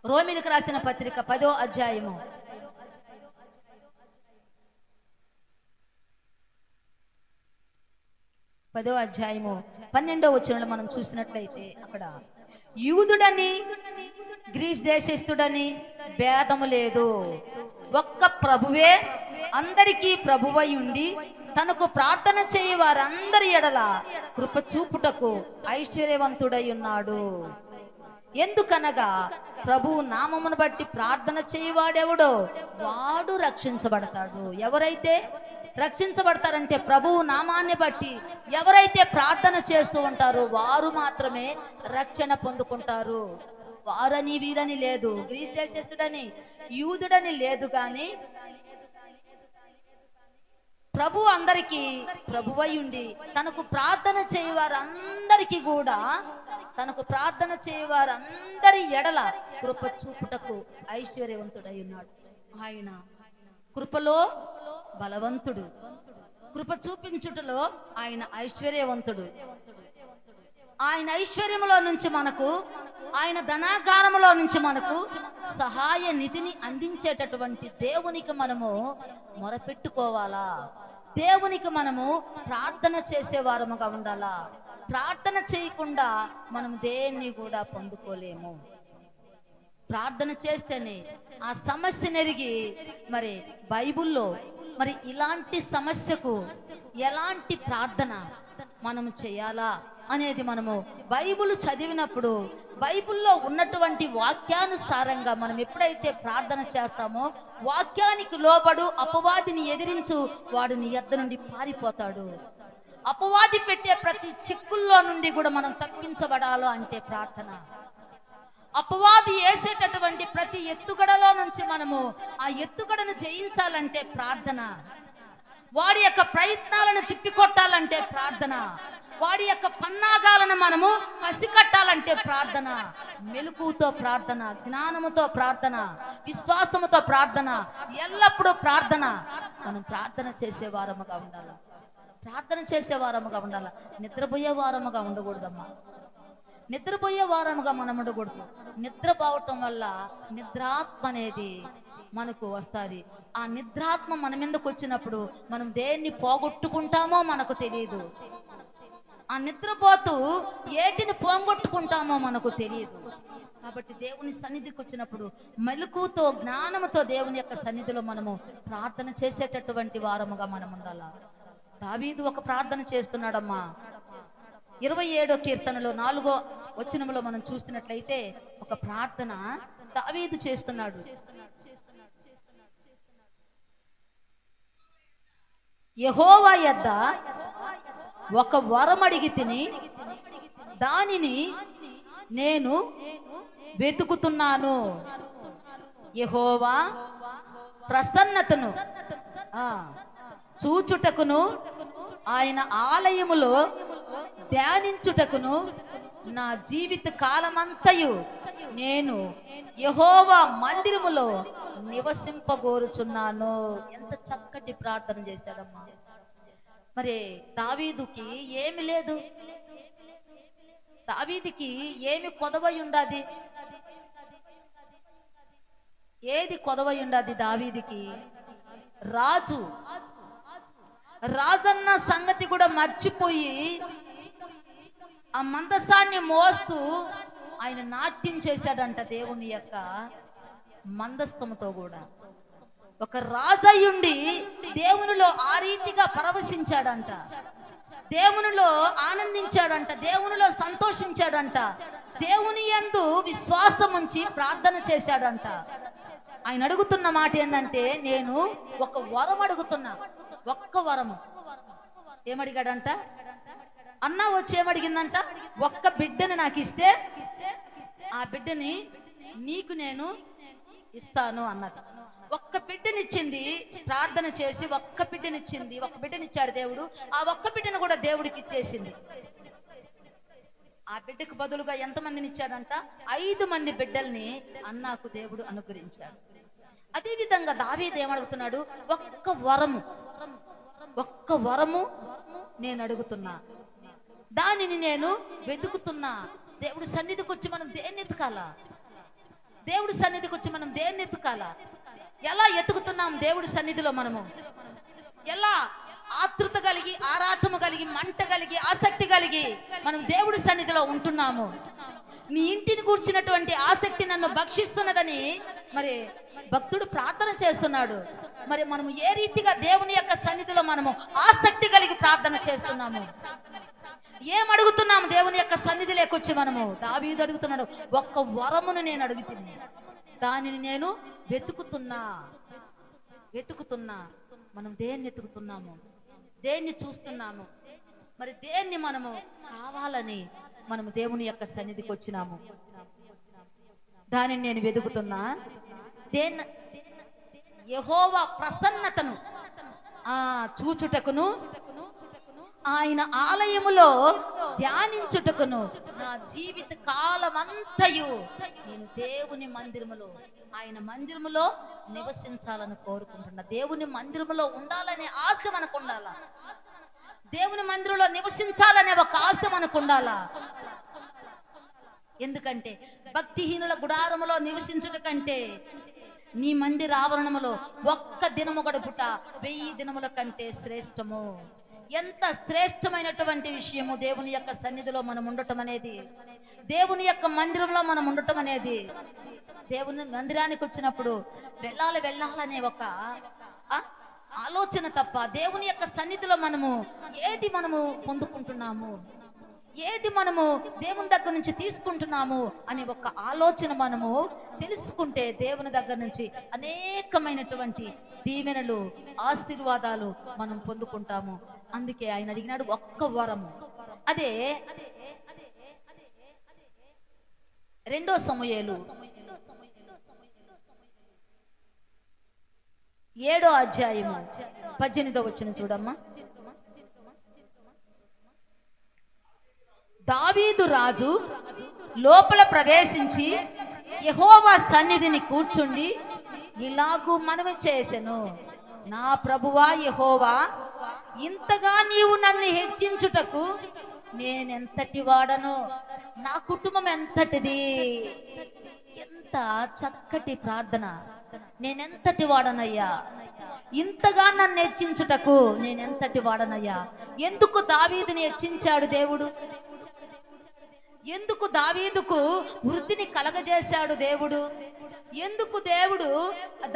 10వ అధ్యాయము 12వ వచనంలో మనం చూసినట్లయితే అక్కడ యూదుడని గ్రీస్ దేశస్థుడని భేదము లేదు, ఒక్క ప్రభువే అందరికీ ప్రభువై ఉండి తనకు ప్రార్థన చేయి వారందరి ఎడల కృప చూపుటకు ఐశ్వర్యవంతుడై ఉన్నాడు. ఎందుకనగా ప్రభువు నామమును బట్టి ప్రార్థన చేయవాడెవడో వాడు రక్షించబడతాడు. ఎవరైతే రక్షించబడతారంటే ప్రభువు నామాన్ని బట్టి ఎవరైతే ప్రార్థన చేస్తూ ఉంటారో వారు మాత్రమే రక్షణ పొందుకుంటారు. వారని వీరని లేదు, గ్రీస్ దేశస్థుడని యూదుడని లేదు, కానీ ప్రభు అందరికీ ప్రభువై ఉండి తనకు ప్రార్థన చేయవారందరికీ కూడా తనకు ప్రార్థన చేయవారందరి ఎడల కృప చూపుటకు ఐశ్వర్యవంతుడై ఉన్నాడు. ఆయన కృపలో బలవంతుడు, కృప చూపించుటలో ఆయన ఐశ్వర్యవంతుడు. ఆయన ఐశ్వర్యములో నుంచి మనకు, ఆయన ధనాగారములో నుంచి మనకు సహాయ నిధిని అందించేటటువంటి దేవునికి మనము మొరపెట్టుకోవాలా, దేవునికి మనము ప్రార్థన చేసేవారముగా ఉండాలా. ప్రార్థన చేయకుండా మనం దేన్ని కూడా పొందుకోలేము. ప్రార్థన చేస్తేనే ఆ సమస్య నెరిగి, మరి బైబిల్లో మరి ఇలాంటి సమస్యకు ఎలాంటి ప్రార్థన మనం చేయాలా అనేది మనము బైబిల్ చదివినప్పుడు బైబిల్లో ఉన్నటువంటి వాక్యానుసారంగా మనం ఎప్పుడైతే ప్రార్థన చేస్తామో వాక్యానికి లోబడు అపవాదిని ఎదిరించు, వాడు నీ యొద్ద నుండి పారిపోతాడు. అపవాది పెట్టే ప్రతి చిక్కుల్లో నుండి కూడా మనం తప్పించబడాలో అంటే ప్రార్థన. అపవాది వేసేటటువంటి ప్రతి ఎత్తుగడలో నుంచి మనము ఆ ఎత్తుగడను జయించాలంటే ప్రార్థన. వాడి యొక్క ప్రయత్నాలను తిప్పికొట్టాలంటే ప్రార్థన. వాడి యొక్క పన్నాగాలను మనము పసికట్టాలంటే ప్రార్థన. మెలకువతో ప్రార్థన, జ్ఞానముతో ప్రార్థన, విశ్వాసముతో ప్రార్థన, ఎల్లప్పుడూ ప్రార్థన. మనం ప్రార్థన చేసేవారముగా ఉండాలి, ప్రార్థన చేసేవారముగా ఉండాలి. నిద్రపోయే వారముగా ఉండకూడదమ్మా, నిద్రపోయే వారముగా మనం ఉండకూడదు. నిద్రపోవటం వల్ల నిద్రాత్మ అనేది మనకు వస్తుంది. ఆ నిద్రాత్మ మన మీదకి వచ్చినప్పుడు మనం దేన్ని పోగొట్టుకుంటామో మనకు తెలియదు. ఆ నిద్రపోతూ ఏటిని పోగొట్టుకుంటామో మనకు తెలియదు. కాబట్టి దేవుని సన్నిధికి వచ్చినప్పుడు మెలకువతో జ్ఞానముతో దేవుని యొక్క సన్నిధిలో మనము ప్రార్థన చేసేటటువంటి వారముగా మనం ఉండాలా. దావీదు ఒక ప్రార్థన చేస్తున్నాడమ్మా. 27వ కీర్తనలో 4వ వచనములో మనం చూసినట్లయితే ఒక ప్రార్థన దావీదు చేస్తున్నాడు. యెహోవా యొద్ద ఒక వరం అడిగి తిని దానిని నేను వెతుకుతున్నాను. యెహోవా ప్రసన్నతను చూచుటకును ఆయన ఆలయములో ధ్యానించుటకును నా జీవిత కాలమంతయు నేను యెహోవా మందిరములో నివసింపగోరుచున్నాను. ఎంత చక్కటి ప్రార్థన చేశాడమ్మా. మరి దావీదుకి ఏమి లేదు, దావీదుకి ఏమి కొదవై ఉండాది, ఏది కొదవై ఉండాది దావీదుకి? రాజు, రాజన్న సంగతి కూడా మర్చిపోయి ఆ మందసాన్ని మోస్తూ ఆయన నాట్యం చేశాడంట దేవుని యొక్క మందస్థముతో కూడా. ఒక రాజయ్యుండి దేవునిలో ఆ రీతిగా పరవశించాడంట, దేవునిలో ఆనందించాడంట, దేవునిలో సంతోషించాడంట, దేవుని యందు విశ్వాసం ఉంచి ప్రార్థన చేశాడంట. ఆయన అడుగుతున్న మాట ఏంటంటే, నేను ఒక వరం అడుగుతున్నా, ఒక్క వరము. ఏమడిగాడంట? అన్న వచ్చి ఏమడిగిందంట? ఒక్క బిడ్డని నాకు ఇస్తే ఆ బిడ్డని నీకు నేను ఇస్తాను అన్నది. ఒక్క బిడ్డనిచ్చింది, ప్రార్థన చేసి ఒక్క బిడ్డనిచ్చింది, ఒక్క బిడ్డనిచ్చాడు దేవుడు. ఆ ఒక్క బిడ్డను కూడా దేవుడికి ఇచ్చేసింది. ఆ బిడ్డకు బదులుగా ఎంతమందిని ఇచ్చాడంట? 5 మంది బిడ్డల్ని అన్నాకు దేవుడు అనుగ్రహించాడు. అదే విధంగా దావీదు ఏమడుగుతున్నాడు? ఒక్క వరము నేను అడుగుతున్నా, దానిని నేను వెతుకుతున్నా. దేవుడి సన్నిధికి వచ్చి మనం దేన్ని ఎత్తుకాలా? దేవుడి సన్నిధికి వచ్చి మనం దేన్ని ఎత్తుకాలా? ఎలా ఎత్తుకుతున్నాం దేవుడి సన్నిధిలో? మనము ఎలా ఆతృత కలిగి, ఆరాటము కలిగి, మంట కలిగి, ఆసక్తి కలిగి మనం దేవుడి సన్నిధిలో ఉంటున్నాము? నీ ఇంటిని కూర్చున్నటువంటి ఆసక్తి నన్ను భక్షిస్తున్నదని మరి భక్తుడు ప్రార్థన చేస్తున్నాడు. మరి మనము ఏ రీతిగా దేవుని యొక్క సన్నిధిలో మనము ఆసక్తి కలిగి ప్రార్థన చేస్తున్నాము? ఏం అడుగుతున్నాము దేవుని యొక్క సన్నిధి లేకొచ్చి? మనము దావీదు అడుగుతున్నాడు, ఒక్క వరమును నేను అడుగుతుంది, దానిని నేను వెతుకుతున్నా. మనం దేన్ని వెతుకుతున్నాము? దేన్ని చూస్తున్నాము? మరి దేన్ని మనము కావాలని మనము దేవుని యొక్క సన్నిధికి వచ్చినాము? దానిని నేను వెతుకుతున్నా. యెహోవా ప్రసన్నతను చూచుటకును, ఆయన ఆలయములో ధ్యానించుటకును నా జీవిత కాలమంతయు నేను దేవుని మందిరములో, ఆయన మందిరములో నివసించాలని కోరుకుంటున్నా. దేవుని మందిరములో ఉండాలనే ఆశ మనకు ఉండాలా? దేవుని మందిరంలో నివసించాలనే ఒక ఆశ మనకు ఉండాలా? ఎందుకంటే భక్తిహీనుల గుడారములో నివసించుట కంటే నీ మందిర ఆవరణములో ఒక్క దినము గడుపుట 1000 దినముల కంటే శ్రేష్టము. ఎంత శ్రేష్టమైనటువంటి విషయము దేవుని యొక్క సన్నిధిలో మనం ఉండటం అనేది, దేవుని యొక్క మందిరంలో మనం ఉండటం అనేది. దేవుని మందిరానికి వచ్చినప్పుడు వెళ్ళాలనే ఒక ఆలోచన తప్ప దేవుని యొక్క సన్నిధిలో మనము మనము పొందుకుంటున్నాము, ఏది మనము దేవుని దగ్గర నుంచి తీసుకుంటున్నాము అనే ఒక ఆలోచన మనము తెలుసుకుంటే దేవుని దగ్గర నుంచి అనేకమైనటువంటి దీవెనలు, ఆశీర్వాదాలు మనం పొందుకుంటాము. అందుకే ఆయన అడిగినాడు ఒక్క వరము. అదే 2 సమూయేలు 7వ అధ్యాయము 18వ వచనం చూడమ్మా. దావీదు రాజు లోపల ప్రవేశించి యెహోవా సన్నిధిని కూర్చుండి ఇలాగూ మనవి చేసెను, నా ప్రభువా యెహోవా, ఇంతగా నీవు నన్ను హెచ్చించుటకు నేనెంతటి వాడను, నా కుటుంబం ఎంతటిది. ఎంత చక్కటి ప్రార్థన! నేనెంతటి వాడనయ్యా, ఇంతగా నన్ను హెచ్చించుటకు నేనెంతటి వాడనయ్యా. ఎందుకు దావీదుని హెచ్చించాడు దేవుడు? ఎందుకు దావీదుకు వృద్ధిని కలగజేశాడు దేవుడు? ఎందుకు దేవుడు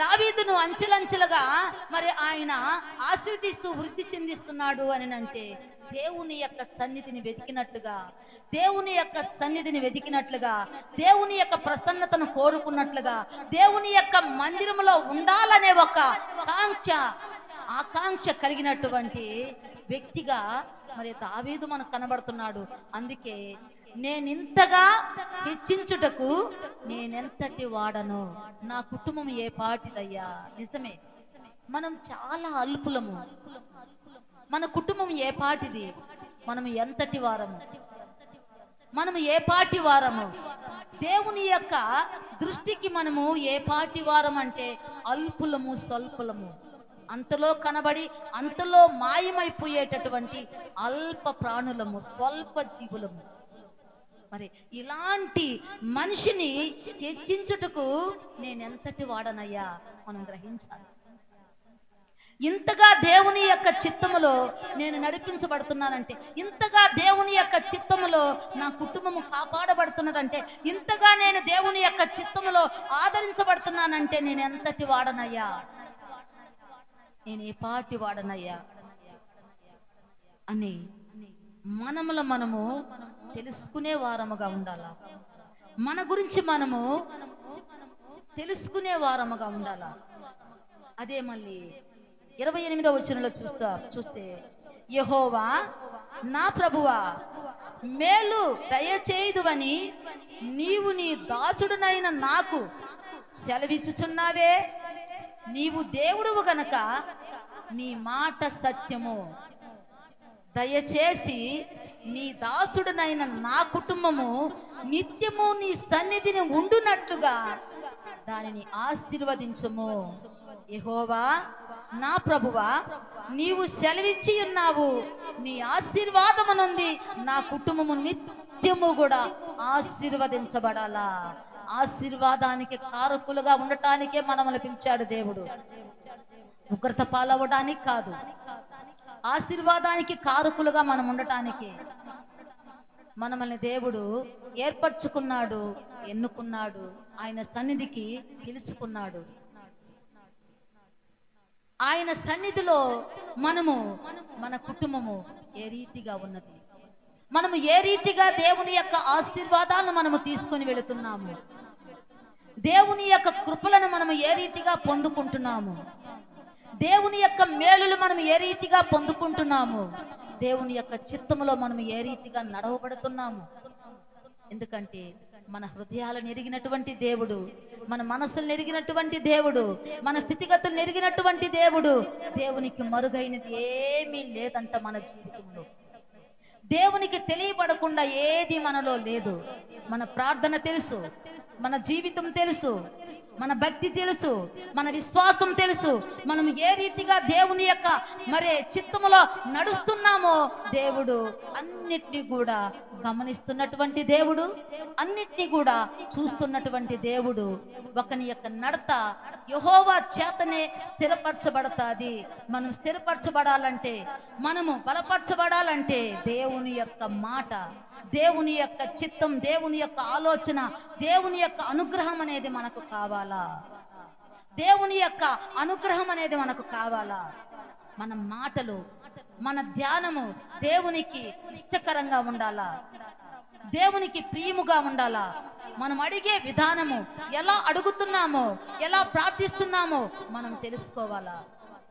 దావీదును అంచెలంచెలుగా మరి ఆయన ఆశీర్వదిస్తూ వృద్ధి చెందిస్తున్నాడు అని అంటే, దేవుని యొక్క సన్నిధిని వెతికినట్లుగా, దేవుని యొక్క సన్నిధిని వెతికినట్లుగా, దేవుని యొక్క ప్రసన్నతను కోరుకున్నట్లుగా, దేవుని యొక్క మందిరములో ఉండాలనే ఒక ఆకాంక్ష కలిగినటువంటి వ్యక్తిగా మరి దావీదు మనకు కనబడుతున్నాడు. అందుకే నేనింతగా హెచ్చించుటకు నేనెంతటి వాడను, నా కుటుంబం ఏ పాటిదయ్యా. నిజమే, మనం చాలా అల్పులము. మన కుటుంబం ఏ పాటిది? మనము ఎంతటి వారము? మనము ఏ పాటి వారము? దేవుని యొక్క దృష్టికి మనము ఏ పాటి వారం అంటే అల్పులము, స్వల్పులము, అంతలో కనబడి అంతలో మాయమైపోయేటటువంటి అల్ప ప్రాణులము, స్వల్ప జీవులము. మరి ఇలాంటి మనిషిని హెచ్చించుటకు నేనెంతటి వాడనయ్యా మనం గ్రహించాలి. ఇంతగా దేవుని యొక్క చిత్తములో నేను నడిపించబడుతున్నానంటే, ఇంతగా దేవుని యొక్క చిత్తములో నా కుటుంబము కాపాడబడుతున్నదంటే, ఇంతగా నేను దేవుని యొక్క చిత్తములో ఆదరించబడుతున్నానంటే నేను ఎంతటి వాడనయ్యా, నేను ఏ పాటి వాడనయ్యా అని మనము తెలుసుకునే వారముగా ఉండాలా. మన గురించి మనము తెలుసుకునే వారముగా ఉండాలా. అదే మళ్ళీ 28వ వచనంలో చూస్తే యెహోవా నా ప్రభువా, మేలు దయచేయుదువని నీవు నీ దాసుడునైన నాకు సెలవిచ్చుచున్నావే. నీవు దేవుడువు గనక నీ మాట సత్యము. దయచేసి నీ దాసుడనైన నా కుటుంబము నిత్యము నీ సన్నిధిని ఉండునట్లుగా దానిని ఆశీర్వదించుము. యెహోవా నా ప్రభువా, నీవు సెలవిచ్చి ఉన్నావు, నీ ఆశీర్వాదము నుండి నా కుటుంబము నిత్యము కూడా ఆశీర్వదించబడాలా. ఆశీర్వాదానికి కారకులుగా ఉండటానికే మనల్ని పిలిచాడు దేవుడు. ఉగ్రత పాలవడానికి కాదు, ఆశీర్వాదానికి కారకులుగా మనం ఉండటానికి మనల్ని దేవుడు ఏర్పరచుకున్నాడు, ఎన్నుకున్నాడు, ఆయన సన్నిధికి పిలుచుకున్నాడు. ఆయన సన్నిధిలో మనము, మన కుటుంబము ఏ రీతిగా ఉన్నది, మనము ఏ రీతిగా దేవుని యొక్క ఆశీర్వాదాలను మనము తీసుకొని వెళుతున్నాము, దేవుని యొక్క కృపలను మనము ఏ రీతిగా పొందుకుంటున్నాము, దేవుని యొక్క మేలులు మనం ఏ రీతిగా పొందుకుంటున్నాము, దేవుని యొక్క చిత్తములో మనం ఏ రీతిగా నడవబడుతున్నాము. ఎందుకంటే మన హృదయాలను ఎరిగినటువంటి దేవుడు, మన మనసులను ఎరిగినటువంటి దేవుడు, మన స్థితిగతులను ఎరిగినటువంటి దేవుడు. దేవునికి మరుగైనది ఏమీ లేదంట మన జీవితంలో. దేవునికి తెలియబడకుండా ఏది మనలో లేదు. మన ప్రార్థన తెలుసు, మన జీవితం తెలుసు, మన భక్తి తెలుసు, మన విశ్వాసం తెలుసు. మనం ఏ రీతిగా దేవుని యొక్క మరి చిత్తములో నడుస్తున్నామో దేవుడు అన్నిటినీ కూడా గమనిస్తున్నటువంటి దేవుడు, అన్నిటినీ కూడా చూస్తున్నటువంటి దేవుడు. ఒకని యొక్క నడత యెహోవా చేతనే స్థిరపరచబడతాది. మనం స్థిరపరచబడాలంటే, మనము బలపరచబడాలంటే దేవుని యొక్క మాట, దేవుని యొక్క చిత్తం, దేవుని యొక్క ఆలోచన, దేవుని యొక్క అనుగ్రహం అనేది మనకు కావాలా. దేవుని యొక్క అనుగ్రహం అనేది మనకు కావాలా. మన మాటలు, మన ధ్యానము దేవునికి ఇష్టకరంగా ఉండాలా, దేవునికి ప్రియముగా ఉండాలా. మనం అడిగే విధానము, ఎలా అడుగుతున్నామో, ఎలా ప్రార్థిస్తున్నామో మనం తెలుసుకోవాలా.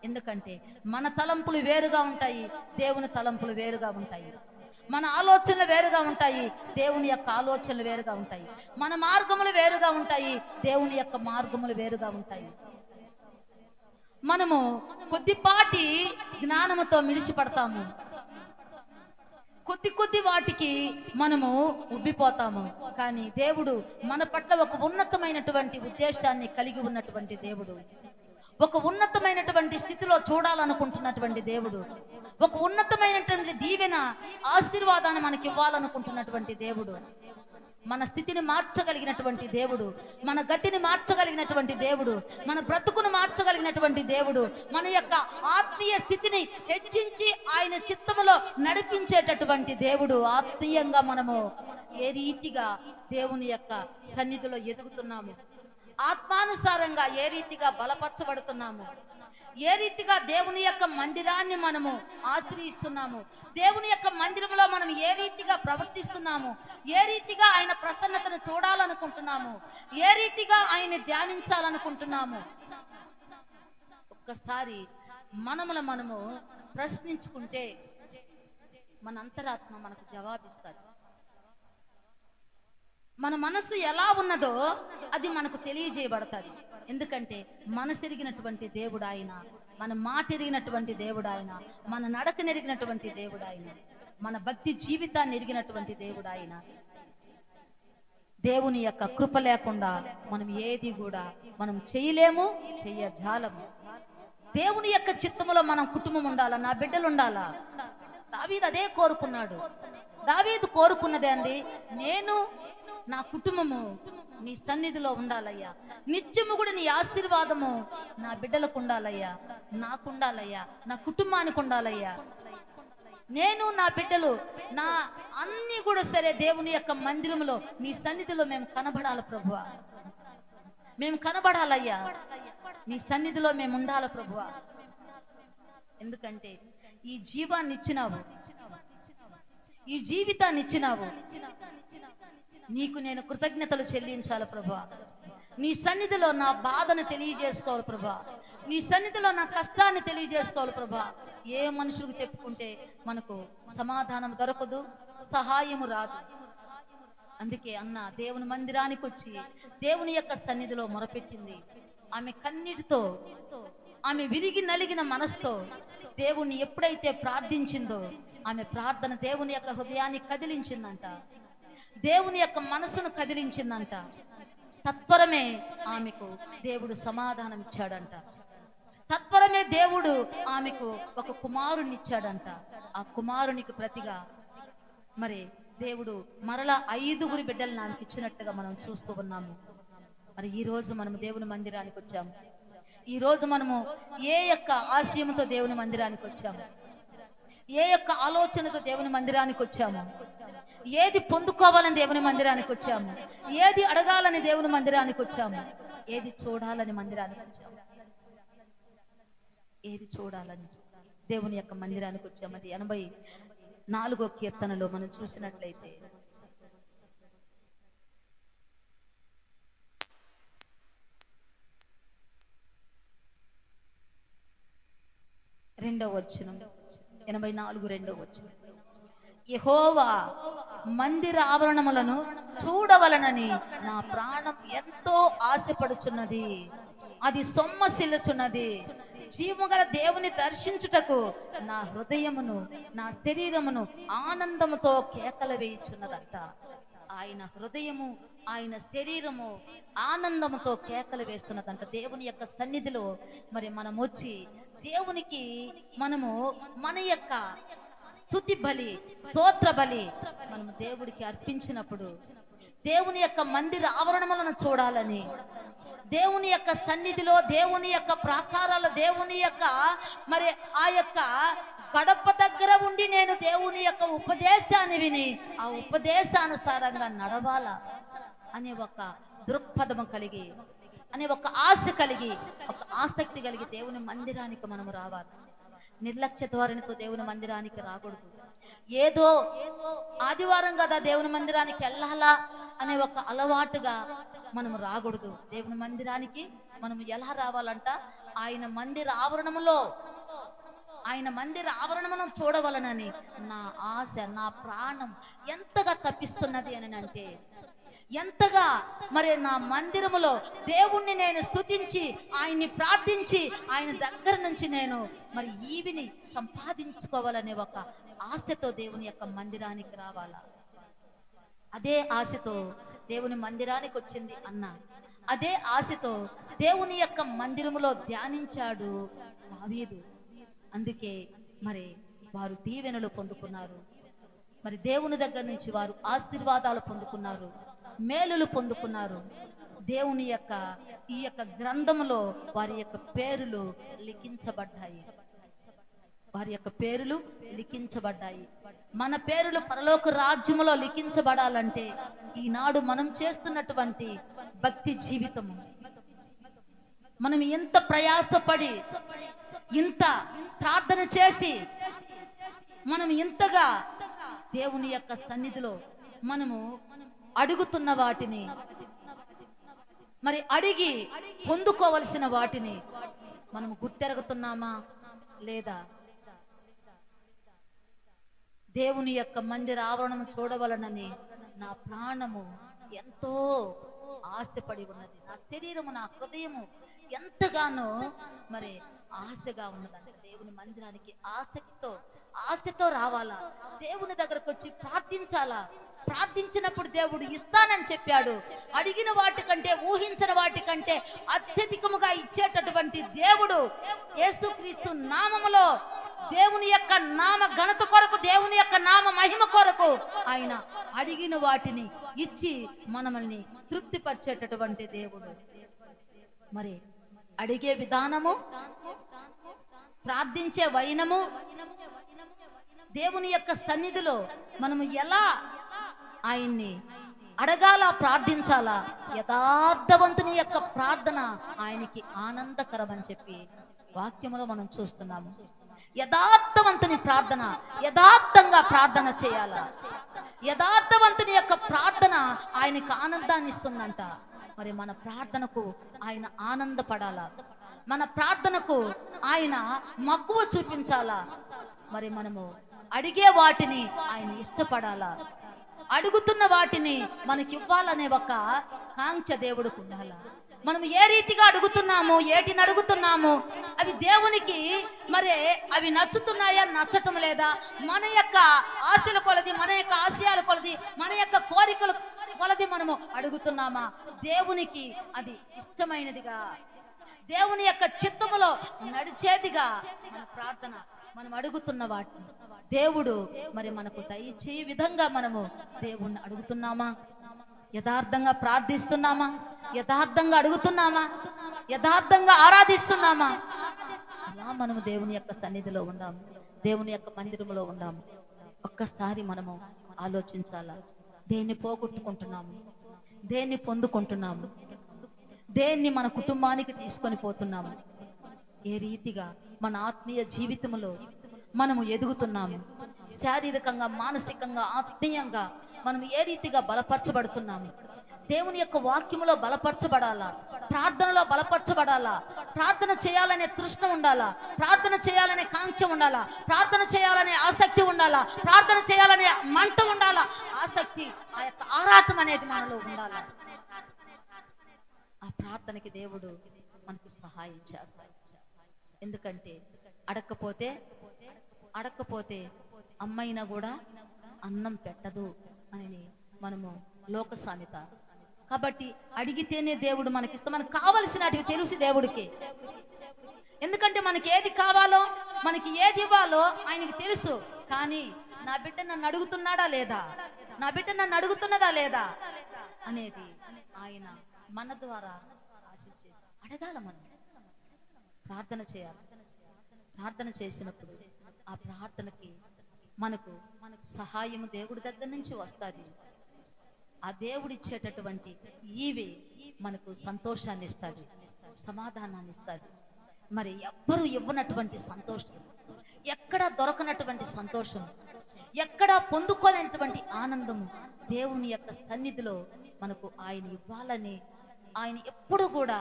ఎందుకంటే మన తలంపులు వేరుగా ఉంటాయి, దేవుని తలంపులు వేరుగా ఉంటాయి. మన ఆలోచనలు వేరుగా ఉంటాయి, దేవుని యొక్క ఆలోచనలు వేరుగా ఉంటాయి. మన మార్గములు వేరుగా ఉంటాయి, దేవుని యొక్క మార్గములు వేరుగా ఉంటాయి. మనము కొద్దిపాటి జ్ఞానముతో మిడిచిపడతాము, కొద్ది వాటికి మనము ఉబ్బిపోతాము. కానీ దేవుడు మన పట్ల ఒక ఉన్నతమైనటువంటి ఉద్దేశాన్ని కలిగి ఉన్నటువంటి దేవుడు, ఒక ఉన్నతమైనటువంటి స్థితిలో చూడాలనుకుంటున్నటువంటి దేవుడు, ఒక ఉన్నతమైనటువంటి దీవెన ఆశీర్వాదాన్ని మనకి ఇవ్వాలనుకుంటున్నటువంటి దేవుడు, మన స్థితిని మార్చగలిగినటువంటి దేవుడు, మన గతిని మార్చగలిగినటువంటి దేవుడు, మన బ్రతుకును మార్చగలిగినటువంటి దేవుడు, మన యొక్క ఆత్మీయ స్థితిని హెచ్చించి ఆయన చిత్తములో నడిపించేటటువంటి దేవుడు. ఆత్మీయంగా మనము ఏ రీతిగా దేవుని యొక్క సన్నిధిలో ఎదుగుతున్నాము, ఆత్మానుసారంగా ఏ రీతిగా బలపరచబడుతున్నాము, ఏ రీతిగా దేవుని యొక్క మందిరాన్ని మనము ఆశ్రయిస్తున్నాము, దేవుని యొక్క మందిరంలో మనం ఏ రీతిగా ప్రవర్తిస్తున్నాము, ఏ రీతిగా ఆయన ప్రసన్నతను చూడాలనుకుంటున్నాము, ఏ రీతిగా ఆయన ధ్యానించాలనుకుంటున్నాము. ఒక్కసారి మనము ప్రశ్నించుకుంటే మన అంతరాత్మ మనకు జవాబిస్తుంది. మన మనసు ఎలా ఉన్నదో అది మనకు తెలియజేయబడుతుంది. ఎందుకంటే మనసు ఎరిగినటువంటి దేవుడు ఆయన, మన మాట ఎరిగినటువంటి దేవుడు ఆయన, మన నడకను ఎరిగినటువంటి దేవుడు ఆయన, మన భక్తి జీవితాన్ని ఎరిగినటువంటి దేవుడు ఆయన. దేవుని యొక్క కృప లేకుండా మనం ఏది కూడా మనం చేయలేము, చెయ్యజాలము. దేవుని యొక్క చిత్తములో మనం కుటుంబం ఉండాలా, నా బిడ్డలు ఉండాలా. దావీదు అదే కోరుకున్నాడు. దావీదు కోరుకున్నదే అండి, నేను నా కుటుంబము నీ సన్నిధిలో ఉండాలయ్యా, నిత్యము కూడా నీ ఆశీర్వాదము నా బిడ్డలకు ఉండాలయ్యా, నాకుండాలయ్యా, నా కుటుంబానికి ఉండాలయ్యా. నేను నా బిడ్డలు నా అన్ని కూడా సరే దేవుని యొక్క మందిరములో నీ సన్నిధిలో మేము కనబడాలి ప్రభువా, మేము కనబడాలయ్యా, నీ సన్నిధిలో మేము ఉండాలి ప్రభువా. ఎందుకంటే ఈ జీవాన్ని ఇచ్చినావు, ఈ జీవితాన్ని ఇచ్చినావు, నీకు నేను కృతజ్ఞతలు చెల్లించాలి ప్రభువా. నీ సన్నిధిలో నా బాధను తెలియజేసుకోవాలి ప్రభువా, నీ సన్నిధిలో నా కష్టాన్ని తెలియజేసుకోవాలి ప్రభువా. ఏ మనుషులకు చెప్పుకుంటే మనకు సమాధానం దొరకదు, సహాయము రాదు. అందుకే అన్న దేవుని మందిరానికి వచ్చి దేవుని యొక్క సన్నిధిలో మొరపెట్టింది. ఆమె కన్నీటితో ఆమె విరిగి నలిగిన మనసుతో దేవుణ్ణి ఎప్పుడైతే ప్రార్థించిందో ఆమె ప్రార్థన దేవుని యొక్క హృదయాన్ని కదిలించిందంట, దేవుని యొక్క మనసును కదిలించిందంట. తత్పరమే ఆమెకు దేవుడు సమాధానం ఇచ్చాడంట. తత్పరమే దేవుడు ఆమెకు ఒక కుమారుని ఇచ్చాడంట. ఆ కుమారునికి ప్రతిగా మరి దేవుడు మరలా 5 బిడ్డలను ఆమెకి ఇచ్చినట్టుగా మనం చూస్తూ ఉన్నాము. మరి ఈ రోజు మనము దేవుని మందిరానికి వచ్చాము. ఈ రోజు మనము ఏ యొక్క ఆశయంతో దేవుని మందిరానికి వచ్చాము, ఏ యొక్క ఆలోచనతో దేవుని మందిరానికి వచ్చాము, ఏది పొందుకోవాలని దేవుని మందిరానికి వచ్చాము, ఏది అడగాలని దేవుని మందిరానికి వచ్చాము, ఏది చూడాలని మందిరానికి వచ్చాము, ఏది చూడాలని దేవుని యొక్క మందిరానికి వచ్చాము. అది 84వ కీర్తనలో మనం చూసినట్లయితే రెండవ వచనం, 84 రెండవ వచనం. యెహోవా మందిర ఆవరణములను చూడవలనని నా ప్రాణం ఎంతో ఆశపడుచున్నది, అది సొమ్మసిల్లుచున్నది. జీవగల దేవుని దర్శించుటకు నా హృదయమును నా శరీరమును ఆనందముతో కేకలు వేయుచున్నదంట. ఆయన హృదయము ఆయన శరీరము ఆనందముతో కేకలు వేస్తున్నదంట. దేవుని యొక్క సన్నిధిలో మరి మనం వచ్చి దేవునికి మనము మన యొక్క స్తుతి బలి స్తోత్ర బలి మనము దేవుడికి అర్పించినప్పుడు దేవుని యొక్క మందిర ఆవరణములను చూడాలని, దేవుని యొక్క సన్నిధిలో దేవుని యొక్క ప్రాకారాల దేవుని యొక్క మరి ఆ యొక్క గడప దగ్గర ఉండి నేను దేవుని యొక్క ఉపదేశాన్ని విని ఆ ఉపదేశానుసారంగా నడవాలా అనే ఒక దృక్పథము కలిగి, అనే ఒక ఆశ కలిగి, ఒక ఆసక్తి కలిగి దేవుని మందిరానికి మనము రావాలి. నిర్లక్ష్య ధోరణితో దేవుని మందిరానికి రాకూడదు. ఏదో ఆదివారం కదా దేవుని మందిరానికి వెళ్ళాలా అనే ఒక అలవాటుగా మనం రాకూడదు. దేవుని మందిరానికి మనం ఎలా రావాలంట, ఆయన మందిర ఆవరణములో ఆయన మందిర ఆవరణమును చూడవలనని నా ఆశ నా ప్రాణం ఎంతగా తప్పిస్తున్నది అని అంటే, ఎంతగా మరి నా మందిరములో దేవుణ్ణి నేను స్తుతించి ఆయన్ని ప్రార్థించి ఆయన దగ్గర నుంచి నేను మరి ఈవిని సంపాదించుకోవాలనే ఒక ఆశతో దేవుని యొక్క మందిరానికి రావాలా. అదే ఆశతో దేవుని మందిరానికి వచ్చింది అన్న, అదే ఆశతో దేవుని యొక్క మందిరములో ధ్యానించాడు దావీదు. అందుకే మరి వారు దీవెనలు పొందుకున్నారు, మరి దేవుని దగ్గర నుంచి వారు ఆశీర్వాదాలు పొందుకున్నారు, మేలులు పొందుకున్నారు. దేవుని యొక్క ఈ యొక్క గ్రంథములో వారి యొక్క పేరులు లిఖించబడ్డాయి, వారి యొక్క పేరులు లిఖించబడ్డాయి. మన పేరులు పరలోక రాజ్యములో లిఖించబడాలంటే ఈనాడు మనం చేస్తున్నటువంటి భక్తి జీవితము, మనం ఎంత ప్రయాసపడి ఇంత ప్రార్థన చేసి మనం ఇంతగా దేవుని యొక్క సన్నిధిలో మనము అడుగుతున్న వాటిని మరి అడిగి పొందుకోవలసిన వాటిని మనము గుర్తెరుగుతున్నామా లేదా? దేవుని యొక్క మందిర ఆవరణం చూడవలనని నా ప్రాణము ఎంతో ఆశపడి ఉన్నది, నా శరీరము నా హృదయము ఎంతగానో మరి ఆశగా ఉన్నదంటే దేవుని మందిరానికి ఆశతో రావాలా. దేవుని దగ్గరకు వచ్చి ప్రార్థించాలా. ప్రార్థించినప్పుడు దేవుడు ఇస్తానని చెప్పాడు. అడిగిన వాటికంటే ఊహించిన వాటికంటే అత్యధికముగా ఇచ్చేటటువంటి దేవుడు యేసుక్రీస్తు నామములో దేవుని యొక్క నామ ఘనత కొరకు, దేవుని యొక్క నామ మహిమ కొరకు ఆయన అడిగిన వాటిని ఇచ్చి మనల్ని తృప్తిపరిచేటటువంటి దేవుడు. మరి అడిగే విధానము, ప్రార్థించే వైనము, దేవుని యొక్క సన్నిధిలో మనము ఎలా ఆయన్ని అడగాల, ప్రార్థించాలా, యథార్థవంతుని యొక్క ప్రార్థన ఆయనకి ఆనందకరం అని చెప్పి వాక్యములో మనం చూస్తున్నాము. యథార్థవంతుని ప్రార్థన, యథార్థంగా ప్రార్థన చేయాలా. యథార్థవంతుని యొక్క ప్రార్థన ఆయనకి ఆనందాన్ని ఇస్తుందంట. మరి మన ప్రార్థనకు ఆయన ఆనందపడాలా, మన ప్రార్థనకు ఆయన మక్కువ చూపించాలా. మరి మనము అడిగే వాటిని ఆయన ఇష్టపడాలా, అడుగుతున్న వాటిని మనకి ఇవ్వాలనే ఒక కాంక్ష దేవుడికి ఉండాలా. మనం ఏ రీతిగా అడుగుతున్నాము, ఏటిని అడుగుతున్నాము, అవి దేవునికి మరి అవి నచ్చుతున్నాయా, నచ్చటం లేదా, మన యొక్క ఆశల కొలది, మన యొక్క ఆశయాల కొలది, మన యొక్క కోరికల కొలది మనము అడుగుతున్నామా? దేవునికి అది ఇష్టమైనదిగా, దేవుని యొక్క చిత్తములో నడిచేదిగా మన ప్రార్థన, మనం అడుగుతున్న వాటిని దేవుడు మరి మనకు దయచేయ విధంగా మనము దేవుణ్ణి అడుగుతున్నామా? యథార్థంగా ప్రార్థిస్తున్నామా? యథార్థంగా అడుగుతున్నామా? యథార్థంగా ఆరాధిస్తున్నామా? అలా మనము దేవుని యొక్క సన్నిధిలో ఉందాము, దేవుని యొక్క మందిరములో ఉందాము. ఒక్కసారి మనము ఆలోచించాలా, దేన్ని పోగొట్టుకుంటున్నాము, దేన్ని పొందుకుంటున్నాము, దేన్ని మన కుటుంబానికి తీసుకొని పోతున్నాము, ఏ రీతిగా మన ఆత్మీయ జీవితంలో మనము ఎదుగుతున్నాము, శారీరకంగా, మానసికంగా, ఆత్మీయంగా మనం ఏ రీతిగా బలపరచబడుతున్నాము. దేవుని యొక్క వాక్యములో బలపరచబడాలా, ప్రార్థనలో బలపరచబడాలా, ప్రార్థన చేయాలనే తృష్ణ ఉండాలా, ప్రార్థన చేయాలనే కాంక్ష ఉండాలా, ప్రార్థన చేయాలనే ఆసక్తి ఉండాలా, ప్రార్థన చేయాలనే మంట ఉండాలా, ఆసక్తి, ఆ యొక్క ఆరాటం అనేది మనలో ఉండాలా. ఆ ప్రార్థనకి దేవుడు మనకు సహాయం చేస్తాడు. ఎందుకంటే అడక్కపోతే అమ్మైనా కూడా అన్నం పెట్టదు అని మనము లోక సామెత. కాబట్టి అడిగితేనే దేవుడు మనకిస్తాం. మనకు కావలసినటివి తెలుసు దేవుడికి. ఎందుకంటే మనకి ఏది కావాలో, మనకి ఏది ఇవ్వాలో ఆయనకి తెలుసు. కానీ నా బిడ్డ నన్ను అడుగుతున్నాడా లేదా, నా బిడ్డ నన్ను అడుగుతున్నదా లేదా అనేది ఆయన మన ద్వారా ఆశించే అడగాల. మనం ప్రార్థన చేయాలి. ప్రార్థన చేసినప్పుడు ఆ ప్రార్థనకి మనకు సహాయం దేవుడి దగ్గర నుంచి వస్తుంది. ఆ దేవుడు ఇచ్చేటటువంటి ఈవే మనకు సంతోషాన్ని ఇస్తుంది, సమాధానాన్ని ఇస్తుంది. మరి ఎవ్వరూ ఇవ్వనటువంటి సంతోషం, ఎక్కడ దొరకనటువంటి సంతోషం, ఎక్కడ పొందుకోలేనటువంటి ఆనందము దేవుని యొక్క సన్నిధిలో మనకు ఆయన ఇవ్వాలని ఆయన ఎప్పుడు కూడా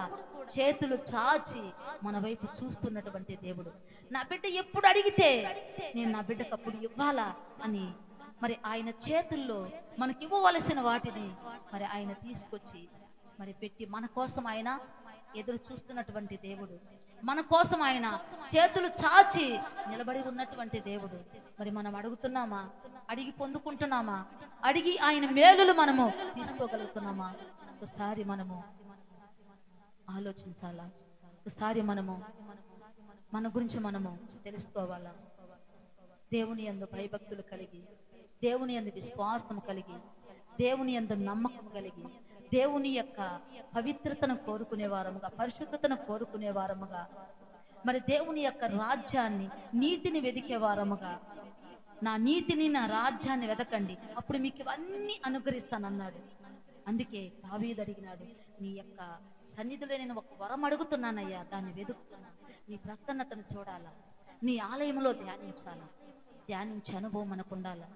చేతులు చాచి మన వైపు చూస్తున్నటువంటి దేవుడు. నా బిడ్డ ఎప్పుడు అడిగితే నేను నా బిడ్డకు అప్పుడు ఇవ్వాలా అని మరి ఆయన చేతుల్లో మనకి ఇవ్వవలసిన వాటిని మరి ఆయన తీసుకొచ్చి మరి పెట్టి మన కోసం ఆయన ఎదురు చూస్తున్నటువంటి దేవుడు, మన కోసం ఆయన చేతులు చాచి నిలబడి ఉన్నటువంటి దేవుడు. మరి మనం అడుగుతున్నామా? అడిగి పొందుకుంటున్నామా? అడిగి ఆయన మేలులు మనము తీసుకోగలుగుతున్నామా? ఒకసారి మనము ఆలోచించాలా. ఒకసారి మనము మన గురించి మనము తెలుసుకోవాలా. దేవుని యందు భయభక్తులు కలిగి, దేవుని యందు విశ్వాసం కలిగి, దేవుని యందు నమ్మకం కలిగి, దేవుని యొక్క పవిత్రతను కోరుకునే వారముగా, పరిశుద్ధతను కోరుకునే వారముగా, మరి దేవుని యొక్క రాజ్యాన్ని, నీతిని వెదికే వారముగా, నా నీతిని, నా రాజ్యాన్ని వెతకండి, అప్పుడు మీకు ఇవన్నీ అనుగ్రహిస్తానన్నాడు. అందుకే దావీదు అడిగినాడు, నీ యొక్క సన్నిధిలో నేను ఒక వరం అడుగుతున్నానయ్యా, దాన్ని వెతుకుతున్నాను. నీ ప్రసన్నతను చూడాలా, నీ ఆలయంలో ధ్యానించాలా, ధ్యానించే అనుభవం మనకు ఉండాలా,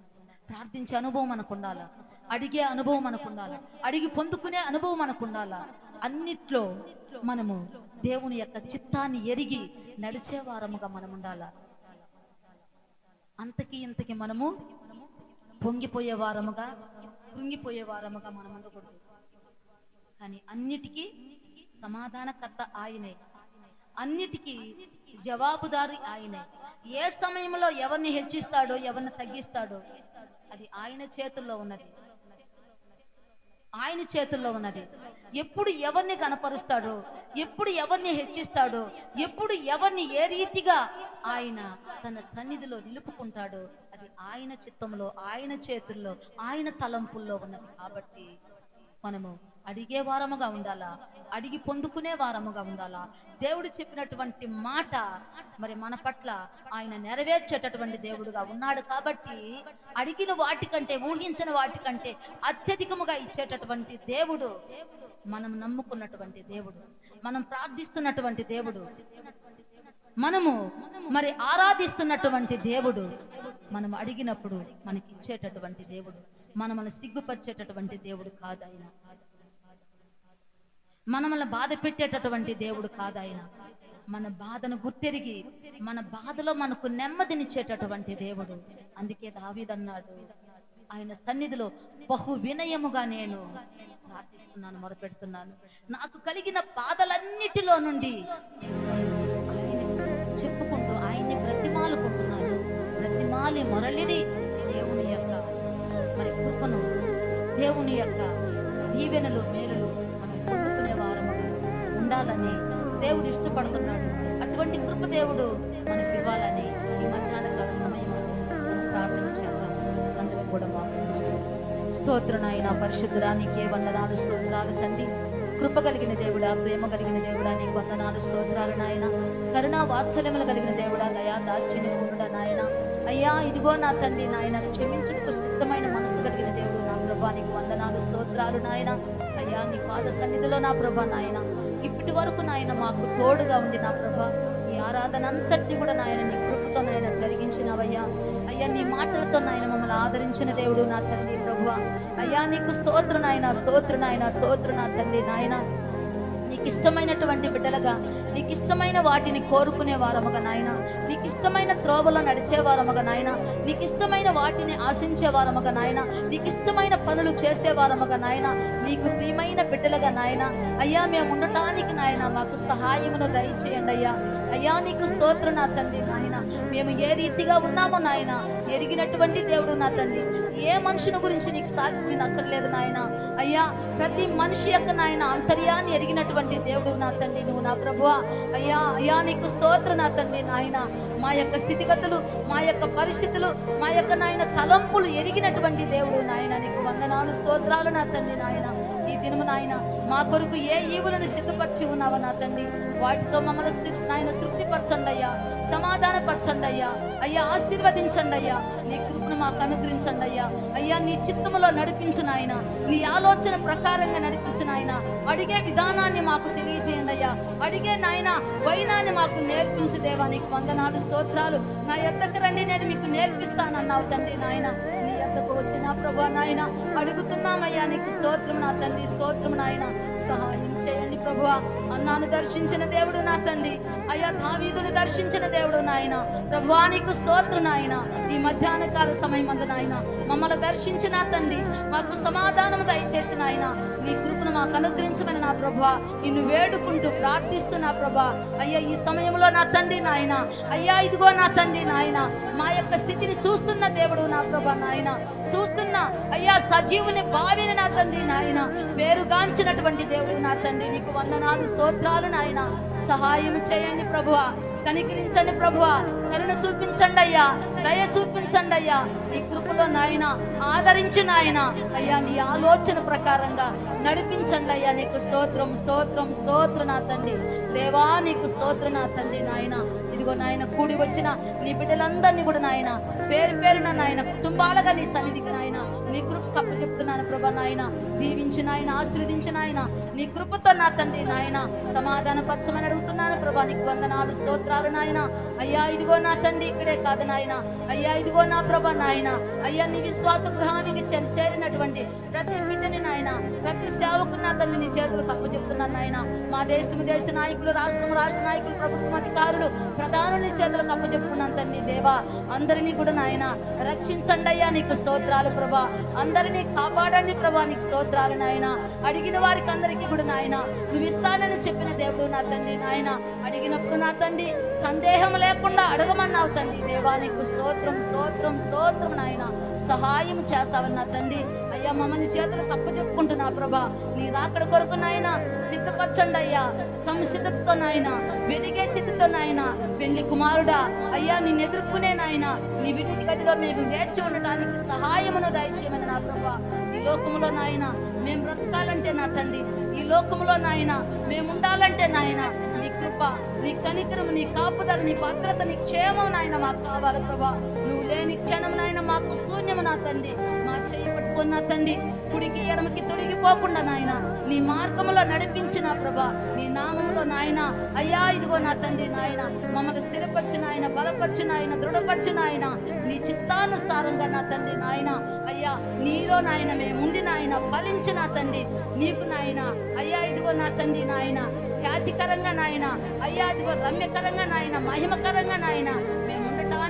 ప్రార్థించే అనుభవం మనకు ఉండాలా, అడిగే అనుభవం మనకు ఉండాలా, అడిగి పొందుకునే అనుభవం మనకు ఉండాలా. అన్నిట్లో మనము దేవుని యొక్క చిత్తాన్ని ఎరిగి నడిచే వారముగా మనం ఉండాలా. అంతకి ఇంతకి మనము పొంగిపోయే వారముగా, కృంగిపోయే వారముగా మనం ఉండకూడదు. కానీ అన్నిటికీ సమాధానకర్త ఆయనే, అన్నిటికీ జవాబుదారి ఆయనే. ఏ సమయంలో ఎవరిని హెచ్చిస్తాడో, ఎవరిని తగ్గిస్తాడో అది ఆయన చేతుల్లో ఉన్నది, ఆయన చేతుల్లో ఉన్నది. ఎప్పుడు ఎవరిని కనపరుస్తాడో, ఎప్పుడు ఎవరిని హెచ్చిస్తాడో, ఎప్పుడు ఎవరిని ఏ రీతిగా ఆయన తన సన్నిధిలో నిలుపుకుంటాడో అది ఆయన చిత్తంలో, ఆయన చేతుల్లో, ఆయన తలంపుల్లో ఉన్నది. కాబట్టి మనము అడిగే వారముగా ఉండాలా, అడిగి పొందుకునే వారముగా ఉండాలా. దేవుడు చెప్పినటువంటి మాట మరి మన పట్ల ఆయన నెరవేర్చేటటువంటి దేవుడుగా ఉన్నాడు. కాబట్టి అడిగిన వాటికంటే, ఊహించిన వాటికంటే అత్యధికముగా ఇచ్చేటటువంటి దేవుడు, మనం నమ్ముకున్నటువంటి దేవుడు, మనం ప్రార్థిస్తున్నటువంటి దేవుడు, మనము మరి ఆరాధిస్తున్నటువంటి దేవుడు, మనం అడిగినప్పుడు మనకి ఇచ్చేటటువంటి దేవుడు, మనల్ని సిగ్గుపరిచేటటువంటి దేవుడు కాదు ఆయన, మనల్ని బాధ పెట్టేటటువంటి దేవుడు కాదు ఆయన. మన బాధను గుర్తెరిగి మన బాధలో మనకు నెమ్మదినిచ్చేటటువంటి దేవుడు. అందుకే దావీదు అన్నాడు, ఆయన సన్నిధిలో బహు వినయముగా నేను ప్రార్థిస్తున్నాను, మొరపెడుతున్నాను. నాకు కలిగిన బాధలన్నిటిలో నుండి చెప్పుకుంటూ ఆయన్ని బ్రతిమాలుకుంటున్నాను. బ్రతిమాలి మొరలిడి దేవుని యొక్క మరి కృపను, దేవుని యొక్క దీవెనలు, మేలులు మనం పొందుకునే వారముగా ఉండాలని దేవుడు ఇష్టపడుతున్నాడు. అటువంటి కృప దేవుడు మనకి ఇవ్వాలని ఈ మధ్యాహ్న కాల సమయం మనం ప్రార్థన చేద్దాం. అందరూ కూడా మాకు స్తోత్రనాయన పరిశుద్ధుడా, నీకే వందనాలు, స్తోత్రాలు తండ్రి. కృప కలిగిన దేవుడా, ప్రేమ కలిగిన దేవుడా, నీకు వందనాలు, స్తోత్రాలు నాయన. కరుణా వాత్సల్యములు కలిగిన దేవుడా, దయా దాక్షిణ్య పూర్ణుడా నాయన. అయ్యా ఇదిగో నా తండ్రి నాయన, క్షమించుటకు సిద్ధమైన మనసు కలిగిన దేవుడు నా ప్రభా, నీకు వందనాలు, స్తోత్రాలు నాయన. అయ్యా నీ పాద సన్నిధిలో నా ప్రభా నాయన, ఇప్పటి వరకు నాయన మాకు తోడుగా ఉంది నా ప్రభా. ఈ ఆరాధన అంతటిని కూడా నాయన నీ కృపతో నాయన జరిగించినవయ్యా. అయ్యా నీ మాటలతో నాయన మమ్మల్ని ఆదరించిన దేవుడు నా తండ్రి ప్రభువా. అయ్యా నీకు స్తోత్ర నాయన, స్తోత్ర నాయన, స్తోత్ర నా తండ్రి నాయన. నీకు ఇష్టమైనటువంటి బిడ్డలుగా, నీకు ఇష్టమైన వాటిని కోరుకునే వారముగా నాయన, నీకు ఇష్టమైన త్రోవలో నడిచే వారముగా నాయన, నీకు ఇష్టమైన వాటిని ఆశించే వారముగా నాయన, నీకు ఇష్టమైన పనులు చేసే వారముగా నాయన, నీకు ప్రియమైన బిడ్డలుగా నాయన. అయ్యా మేము ఉండటానికి నాయన మాకు సహాయమును దయచేయండి అయ్యా. అయ్యా నీకు స్తోత్ర నా తండ్రి నాయన. మేము ఏ రీతిగా ఉన్నామో నాయన ఎరిగినటువంటి దేవుడు నా తండ్రి. ఏ మనుషుని గురించి నీకు సాక్ష్యం అక్కర్లేదు నాయన. అయ్యా ప్రతి మనిషి యొక్క నాయన అంతర్యాన్ని ఎరిగినటువంటి దేవుడు నా తండ్రి నువ్వు నా ప్రభువా. అయ్యా అయ్యా నీకు స్తోత్ర నా తండ్రి నాయన. మా యొక్క స్థితిగతులు, మా యొక్క పరిస్థితులు, మా యొక్క నాయన తలంపులు ఎరిగినటువంటి దేవుడు నాయన, నీకు వందనాలు, స్తోత్రాలు నా తండ్రి నాయన. ఈ దినము నాయన మా కొరకు ఏ ఈవులను సిద్ధపరిచి ఉన్నావో నా తండ్రి, వాటితో మమ్మల్ని నాయన తృప్తిపరచండి అయ్యా, సమాధానపరచండి అయ్యా. అయ్యా ఆశీర్వదించండి అయ్యా, నీ కృపను మాకు అనుగ్రహించండి అయ్యా. అయ్యా నీ చిత్తములో నడిపించు నాయన, నీ ఆలోచన ప్రకారంగా నడిపించు నాయన. అడిగే విధానాన్ని మాకు తెలియజేయండి అయ్యా. అడిగే నాయన వైనాన్ని మాకు నేర్పించు దేవా, నీకు వందనాలు, స్తోత్రాలు. నా ఎద్దకు రండి, నేను మీకు నేర్పిస్తానన్నావు తండ్రి నాయన. నీ ఎద్దకు వచ్చిన ప్రభా నాయన అడుగుతున్నామయ్యా, నీకు స్తోత్రం నా తండ్రి, స్తోత్రం నాయన. సహాయం చేయండి ప్రభువా. అన్నాను దర్శించిన దేవుడు నా తండ్రి, అయ్యా దావీదును దర్శించిన దేవుడు నాయన. ప్రభువా నీకు స్తోత్రం నాయన. ఈ మధ్యాహ్న కాల సమయం అందు నాయన మమ్మల్ని దర్శించిన తండ్రి, మాకు సమాధానం దయచేసి నాయన నీ కృపను మాకు అనుగ్రహించమని నా ప్రభువా నిన్ను వేడుకుంటూ ప్రార్థిస్తున్నా ప్రభా. అయ్యా ఈ సమయంలో నా తండ్రి నాయన, అయ్యా ఇదిగో నా తండ్రి నాయన, మా యొక్క స్థితిని చూస్తున్న దేవుడు నా ప్రభా నాయన, చూస్తున్న అయ్యా సజీవుని బావిని నా తండ్రి నాయన, పేరుగాంచినటువంటి దేవుడు నా తండ్రి, నీకు వందనాలు, స్తోత్రాలు నాయన. సహాయం చేయండి ప్రభువా, కనికరించండి ప్రభువా, కరుణ చూపించండి అయ్యా, దయ చూపించండి అయ్యా. నీ కృపలో నాయన ఆదరించి నాయన, అయ్యా నీ ఆలోచన ప్రకారంగా నడిపించండి అయ్యా. నీకు స్తోత్రం, స్తోత్రం, స్తోత్రం నా తండ్రి దేవా, నీకు స్తోత్రం నా తండ్రి నాయన. ఇదిగో నాయన కూడి వచ్చిన నీ బిడ్డలందరినీ కూడా నాయన పేరు పేరున నాయన కుటుంబాలుగా నీ సన్నిధికి నాయన నీ కృప తప్పు చెప్తున్నాను ప్రభా నాయన. దీవించి నాయన, ఆశీర్వదించి నాయన, నీ కృపతో నా తండ్రి నాయన సమాధాన పరచమని అడుగుతున్నాను ప్రభా. నీకు వందనాలు, స్తోత్రాలు నాయన. అయ్యా ఇదిగో నా తండ్రి ఇక్కడే కాదు నాయన, అయ్యా ఇదిగో నా ప్రభా నాయన, అయ్యా నీ విశ్వాస గృహానికి చేరినటువంటి ప్రతి బిడ్డని నాయన, ప్రతి సేవకు నా తండ్రి నీ చేతులు తప్పు చెప్తున్నాను నాయన. మా దేశ నాయకులు, రాష్ట్ర నాయకులు, ప్రభుత్వం అధికారులు, ప్రధానుని చేతులు తప్పు చెప్పుకున్నాను తండ్రి దేవా. అందరినీ కూడా నాయన రక్షించండి అయ్యా, నీకు స్తోత్రాలు ప్రభా. అందరినీ కాపాడండి ప్రభా, నీకు స్తోత్రాలు నాయన. అడిగిన వారికి అందరికీ కూడా నాయన నువ్వు ఇస్తానని చెప్పిన దేవుడు నా తండ్రి నాయన. అడిగినప్పుడు నా తండ్రి సందేహం లేకుండా అడగమన్నావు తండ్రి దేవా, నీకు స్తోత్రం, స్తోత్రం, స్తోత్రం నాయన. సహాయం చేస్తావని నా తండ్రి. అయ్యా మమ్మల్ని చేతులు తప్ప చెప్పుకుంటున్నా ప్రభా. నీ రాకడ కొరకు నాయన సిద్ధపరచండి అయ్యా, సంసిద్ధతతో నాయన, వెలిగే స్థితితో నాయన. పెళ్లి కుమారుడా అయ్యా నిన్ను ఎదుర్కొనే నాయన నీ విడిది గదిలో మేము వేచి ఉండటానికి సహాయమును దయచేయమని నా ప్రభా. ఈ లోకములో నాయన మేము బ్రతకాలంటే నా తండ్రి, ఈ లోకములో నాయన మేము ఉండాలంటే నాయన నీ కృప, నీ కనికరం, నీ కాపుదల, నీ భద్రత, నీ క్షేమం నాయన మాకు కావాలి ప్రభా. నువ్వు లేని క్షణం నాయన మాకు శూన్యము నా తండ్రి. మా చేయి పట్టుకున్న తండ్రి కుడికి ఎడమకి తొలగిపోకుండా నాయన నీ మార్గములో నడిపించిన ప్రభా. నీ నామములో నాయన అయ్యా ఇదిగో నా తండ్రి నాయన మమ్మల్ని స్థిరపరిచిన ఆయన, బలపరిచిన ఆయన, దృఢపరిచిన ఆయన, నీ చిత్తానుసారంగా నా తండ్రి నాయన అయ్యా నీలో నాయన మేముండి నాయన ఫలించిన తండ్రి నీకు నాయన అయ్యా ఇదిగో నా తండ్రి నాయన ఖ్యాతికరంగా నాయన, అయ్యా ఇదిగో రమ్యకరంగా నాయన, మహిమకరంగా నాయన మేము ఉండటానికి